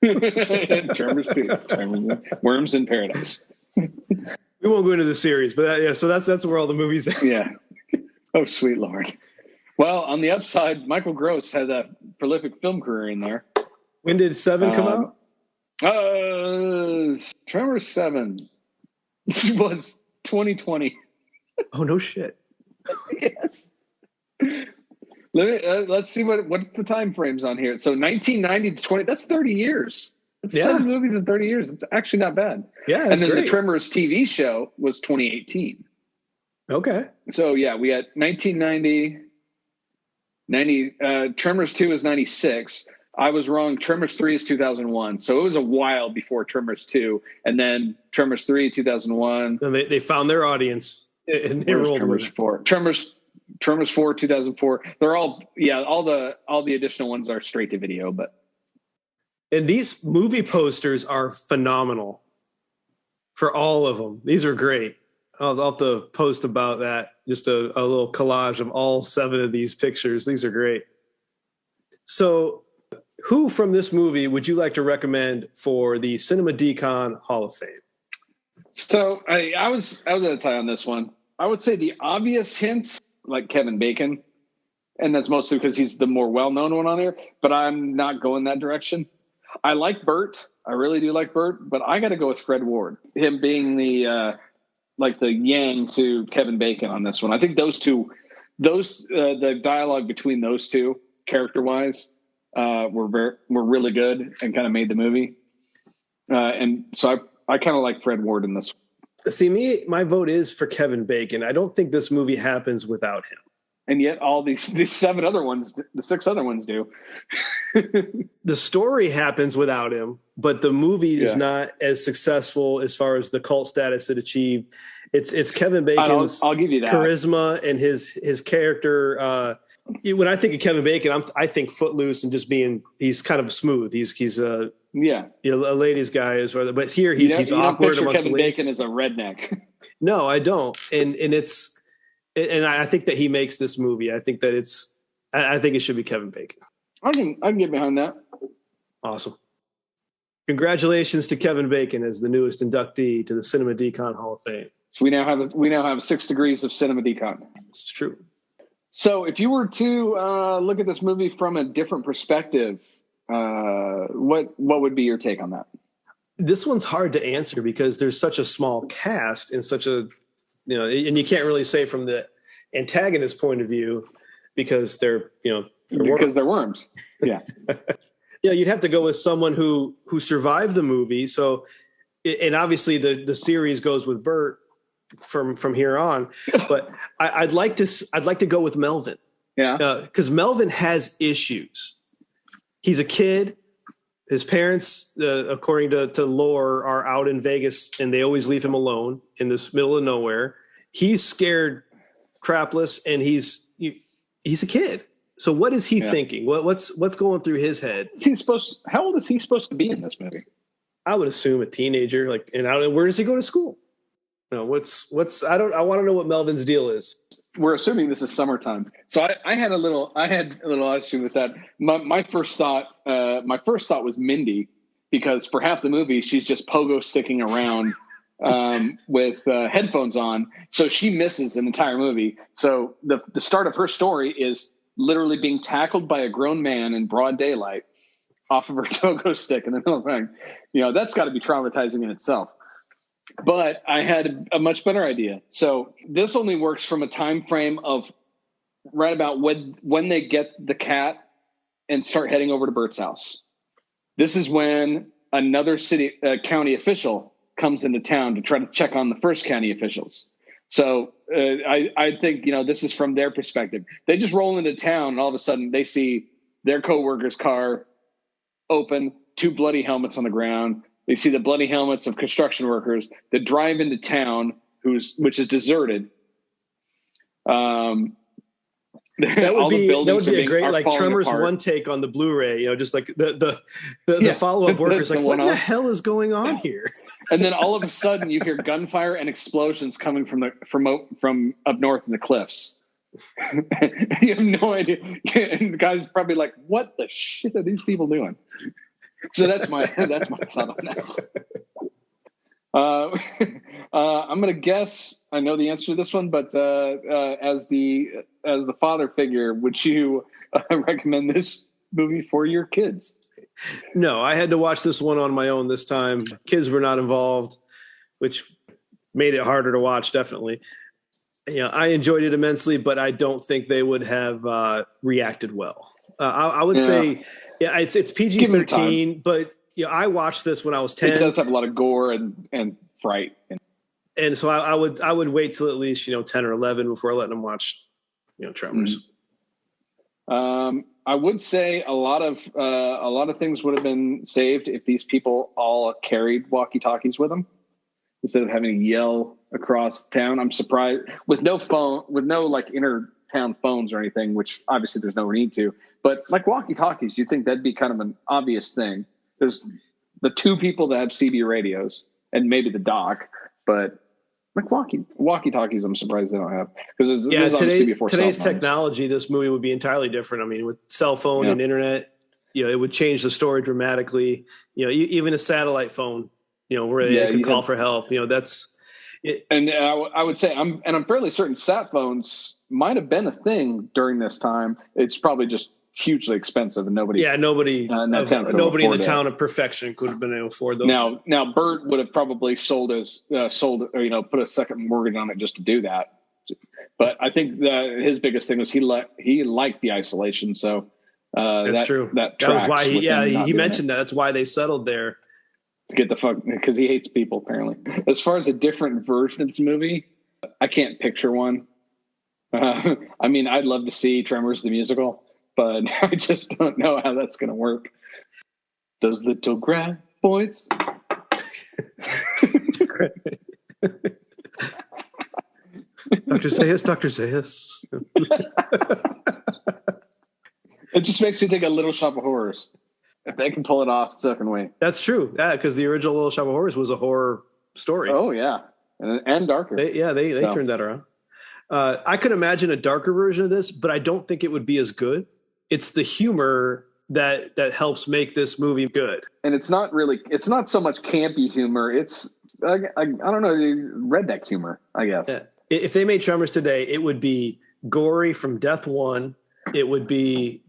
Tremors 2. Worms in Paradise. We won't go into the series, but yeah, so that's where all the movies are. Yeah. Oh, sweet Lord. Well, on the upside, Michael Gross had a prolific film career in there. When did 7 come out? Tremors 7 was 2020. Oh, no shit. Yes. Let's see what the time frames on here. So 1990 to 20, that's 30 years. That's 7 movies in 30 years. It's actually not bad. Yeah, that's and then great. the Tremors TV show was 2018. Okay. So yeah, we had 1990, Tremors 2 is 96. I was wrong. Tremors 3 is 2001. So it was a while before Tremors 2. And then Tremors 3, 2001. And they found their audience and they rolled Tremors with it. 4. Tremors 4, 2004. They're all the additional ones are straight to video, but. And these movie posters are phenomenal for all of them. These are great. I'll have to post about that. Just a little collage of all 7 of these pictures. These are great. So who from this movie would you like to recommend for the Cinema Decon Hall of Fame? So I was at a tie on this one. I would say the obvious hint, like Kevin Bacon, and that's mostly because he's the more well-known one on there, but I'm not going that direction. I like Burt. I really do like Burt, but I got to go with Fred Ward, him being the yang to Kevin Bacon on this one. I think the dialogue between those two, character-wise, were really good and kind of made the movie. And so I kind of like Fred Ward in this one. See, my vote is for Kevin Bacon. I don't think this movie happens without him. And yet all these 7 other ones, the 6 other ones do. The story happens without him, but the movie is not as successful as far as the cult status it achieved. It's Kevin Bacon's I'll give you that. Charisma and his character. When I think of Kevin Bacon, I think Footloose and just he's kind of smooth. He's a ladies guy as well. But here he's awkward amongst Kevin the ladies. Bacon is a redneck. No, I don't. And I think that he makes this movie. I think that I think it should be Kevin Bacon. I can get behind that. Awesome. Congratulations to Kevin Bacon as the newest inductee to the Cinema Decon Hall of Fame. So we now have 6 degrees of Cinema Decon. It's true. So if you were to look at this movie from a different perspective, what would be your take on that? This one's hard to answer because there's such a small cast and such a, and you can't really say from the antagonist point of view because they're worms. Yeah. Yeah. You'd have to go with someone who survived the movie. So, and obviously the series goes with Burt from here on, but I'd like to go with Melvin. Yeah. Because Melvin has issues. He's a kid. His parents, according to lore, are out in Vegas, and they always leave him alone in this middle of nowhere. He's scared crapless, and he's a kid. So what is he thinking? What's going through his head? How old is he supposed to be in this movie? I would assume a teenager. Where does he go to school? I want to know what Melvin's deal is. We're assuming this is summertime. So I had a little issue with that. My first thought was Mindy, because for half the movie she's just pogo sticking around with headphones on, so she misses an entire movie. So the start of her story is literally being tackled by a grown man in broad daylight off of her pogo stick in the middle of the thing. That's got to be traumatizing in itself. But I had a much better idea. So this only works from a time frame of right about when they get the cat and start heading over to Bert's house. This is when another county official comes into town to try to check on the first county officials. So I think, this is from their perspective. They just roll into town and all of a sudden they see their coworker's car open, 2 bloody helmets on the ground. They see the bloody helmets of construction workers that drive into town, which is deserted. That would be a great Tremors apart. One take on the Blu-ray. Just like the follow-up workers, like what the hell is going on here? And then all of a sudden, you hear gunfire and explosions coming from up north in the cliffs. You have no idea, and the guy's probably like, "What the shit are these people doing?" So that's my thought on that. I'm going to guess I know the answer to this one, but as the father figure, would you recommend this movie for your kids? No, I had to watch this one on my own this time. Kids were not involved, which made it harder to watch, definitely. I enjoyed it immensely, but I don't think they would have reacted well. I would say, it's PG-13, but I watched this when I was 10. It does have a lot of gore and fright, and so I would wait till at least 10 or 11 before letting them watch Tremors. I would say a lot of things would have been saved if these people all carried walkie-talkies with them instead of having to yell across town. I'm surprised with no like inner town phones or anything, which obviously there's no need to. But like walkie-talkies, you'd think that'd be kind of an obvious thing. There's the two people that have CB radios and maybe the doc, but like walkie-talkies, I'm surprised they don't have, because today's technology, this movie would be entirely different. I mean, with cell phone and internet, it would change the story dramatically. Even a satellite phone, where they could call for help. That's it. And I would say I'm fairly certain sat phones might have been a thing during this time. It's probably just hugely expensive, and nobody in the town of perfection could have been able to afford those. Now Burt would have probably put a second mortgage on it just to do that. But I think that his biggest thing was he liked the isolation. So that's true. That was why he mentioned that. That's why they settled there. To get the fuck, because he hates people apparently. As far as a different version of this movie, I can't picture one. I mean, I'd love to see Tremors the musical, but I just don't know how that's going to work. Those little grad boys. Dr. Zayas. It just makes me think of Little Shop of Horrors. If they can pull it off, so can we. That's true. Yeah, because the original Little Shop of Horrors was a horror story. Oh, yeah. And darker. They turned that around. I could imagine a darker version of this, but I don't think it would be as good. It's the humor that helps make this movie good. And it's not so much campy humor. It's, I don't know, redneck humor, I guess. Yeah. If they made Tremors today, it would be gory from Death One. It would be,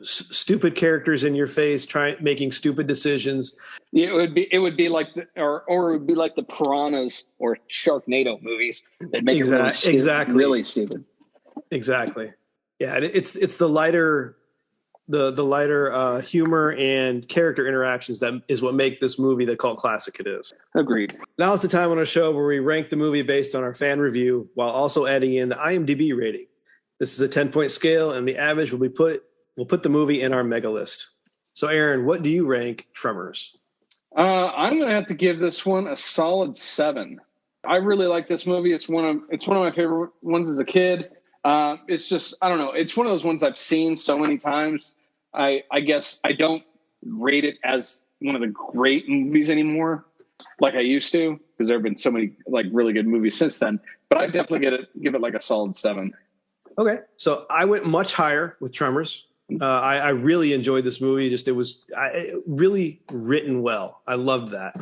stupid characters in your face making stupid decisions. It would be like it would be like the Piranhas or Sharknado movies that make it really stupid. Exactly. Yeah, it's the lighter humor and character interactions that is what make this movie the cult classic it is. Agreed. Now is the time on our show where we rank the movie based on our fan review while also adding in the IMDb rating. This is a 10-point scale, and the average we'll put the movie in our mega list. So, Aaron, what do you rank Tremors? I'm going to have to give this one a solid 7. I really like this movie. It's one of my favorite ones as a kid. It's just, I don't know. It's one of those ones I've seen so many times. I guess I don't rate it as one of the great movies anymore, like I used to, because there have been so many like really good movies since then. But I definitely give it like a solid 7. Okay, so I went much higher with Tremors. I really enjoyed this movie. It was really written well. I loved that.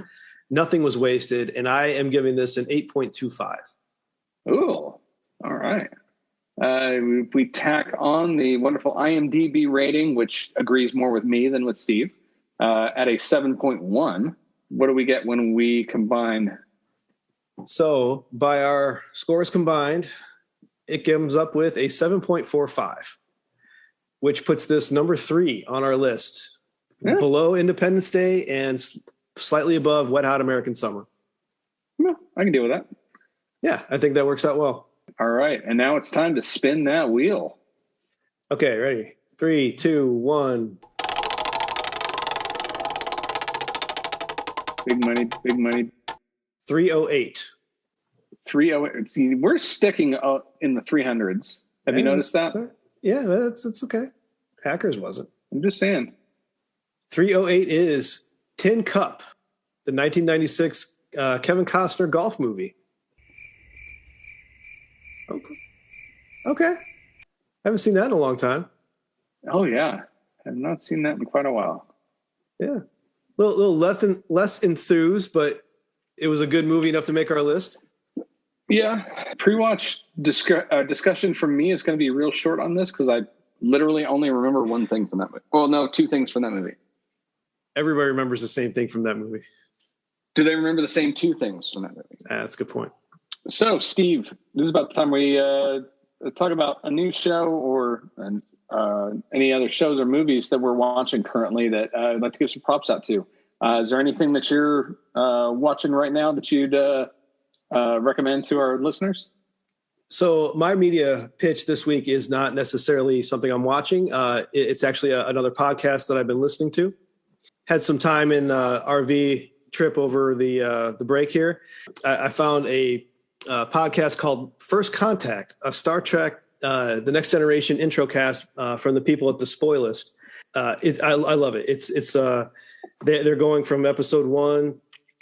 Nothing was wasted, and I am giving this an 8.25. Ooh, all right. If we tack on the wonderful IMDb rating, which agrees more with me than with Steve, at a 7.1, what do we get when we combine? So by our scores combined, it comes up with a 7.45. Which puts this number 3 on our list, below Independence Day and slightly above Wet Hot American Summer. Yeah, I can deal with that. Yeah, I think that works out well. All right, and now it's time to spin that wheel. Okay, ready? 3, 2, 1. Big money. 308. 308. See, we're sticking in the 300s. Have you noticed that? Yeah, that's okay. Hackers wasn't. I'm just saying. 308 is Tin Cup, the 1996 Kevin Costner golf movie. Okay. Haven't seen that in a long time. Oh, yeah. I've not seen that in quite a while. Yeah. A little less enthused, but it was a good movie enough to make our list? Yeah. Pre-watch discussion from me is going to be real short on this because I literally only remember one thing from that movie. Well, no, two things from that movie. Everybody remembers the same thing from that movie. Do they remember the same two things from that movie? That's a good point. So, Steve, this is about the time we talk about a new show or any other shows or movies that we're watching currently that I'd like to give some props out to. Is there anything that you're watching right now that you'd recommend to our listeners? So my media pitch this week is not necessarily something I'm watching. It's actually another podcast that I've been listening to. Had some time in RV trip over the break here. I found a podcast called First Contact, a Star Trek The Next Generation intro cast from the people at the Spoilist. I love it. It's they're going from episode 1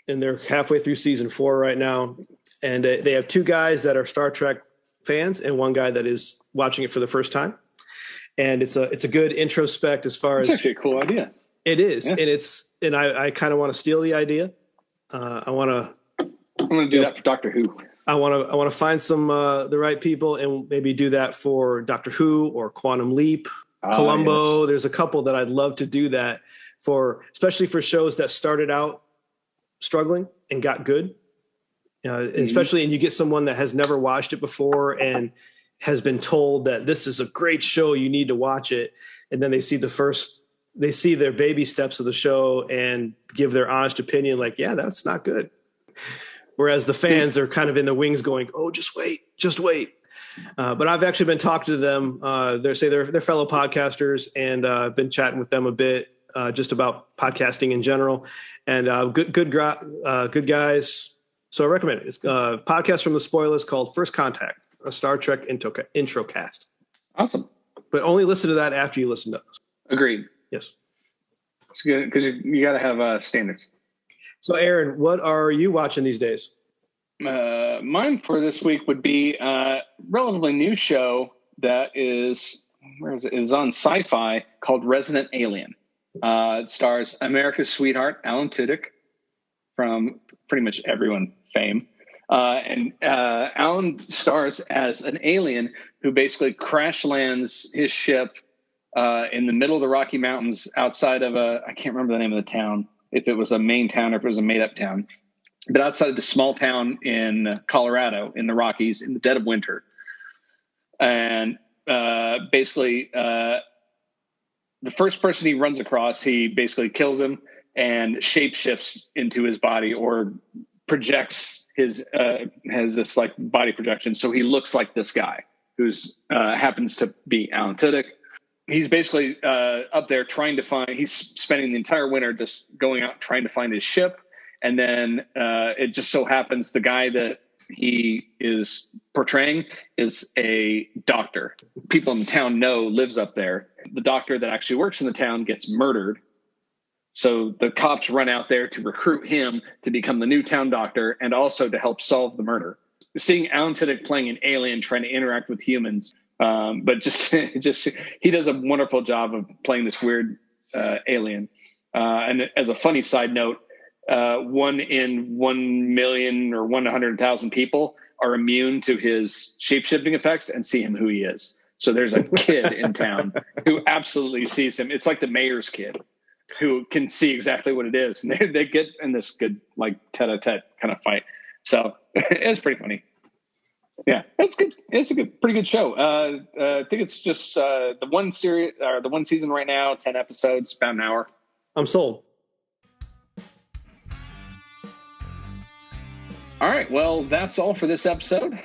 and they're halfway through season 4 right now. And they have 2 guys that are Star Trek fans and 1 guy that is watching it for the first time. And it's a good introspect as far as it's actually a cool idea. It is. Yeah. And I kind of want to steal the idea. I'm going to do that for Doctor Who. I want to find some the right people and maybe do that for Doctor Who or Quantum Leap, Columbo. Yes. There's a couple that I'd love to do that for, especially for shows that started out struggling and got good. Especially, and you get someone that has never watched it before and has been told that this is a great show, you need to watch it, and then they see their baby steps of the show and give their honest opinion, like, yeah, that's not good. Whereas the fans are kind of in the wings going, oh, just wait. But I've actually been talking to them. They're fellow podcasters, and I've been chatting with them a bit just about podcasting in general. And good guys. So I recommend it. It's a podcast from the Spoilers called First Contact, a Star Trek intro cast. Awesome. But only listen to that after you listen to us. Agreed. Yes. It's good because you got to have standards. So, Aaron, what are you watching these days? Mine for this week would be a relatively new show that is on Sci-Fi called Resident Alien. It stars America's sweetheart, Alan Tudyk, from pretty much everyone fame. And Alan stars as an alien who basically crash lands his ship in the middle of the Rocky Mountains outside of I can't remember the name of the town, if it was a main town or if it was a made-up town, but outside of the small town in Colorado in the Rockies in the dead of winter. And basically the first person he runs across, he basically kills him and shapeshifts into his body or projects has this like body projection. So he looks like this guy who's happens to be Alan Tudyk. He's basically up there he's spending the entire winter just going out trying to find his ship. And then it just so happens the guy that he is portraying is a doctor. People in the town know lives up there. The doctor that actually works in the town gets murdered. So the cops run out there to recruit him to become the new town doctor and also to help solve the murder. Seeing Alan Tudyk playing an alien trying to interact with humans, but just he does a wonderful job of playing this weird alien. And as a funny side note, 1 in 1 million or 100,000 people are immune to his shape-shifting effects and see him who he is. So there's a kid in town who absolutely sees him. It's like the mayor's kid who can see exactly what it is. And they get in this good, like, tete-a-tete kind of fight. So it's pretty funny. Yeah, it's good. It's a pretty good show. I think it's just the one series or the one season right now, 10 episodes, about an hour. I'm sold. All right. Well, that's all for this episode.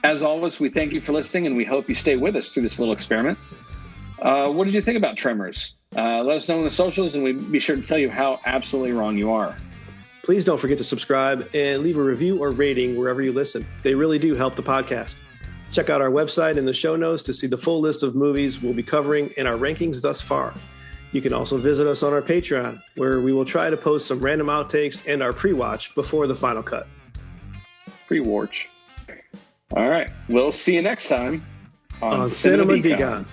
As always, we thank you for listening, and we hope you stay with us through this little experiment. What did you think about Tremors? Let us know on the socials, and we'll be sure to tell you how absolutely wrong you are. Please don't forget to subscribe and leave a review or rating wherever you listen. They really do help the podcast. Check out our website in the show notes to see the full list of movies we'll be covering and our rankings thus far. You can also visit us on our Patreon, where we will try to post some random outtakes and our pre-watch before the final cut. Pre-watch. All right. We'll see you next time on Cinema Decon.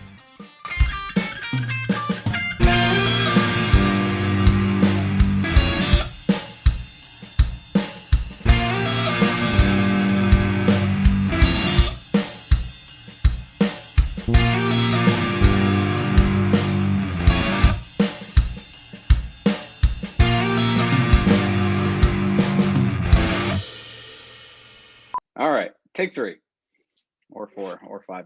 Take 3 or 4 or 5.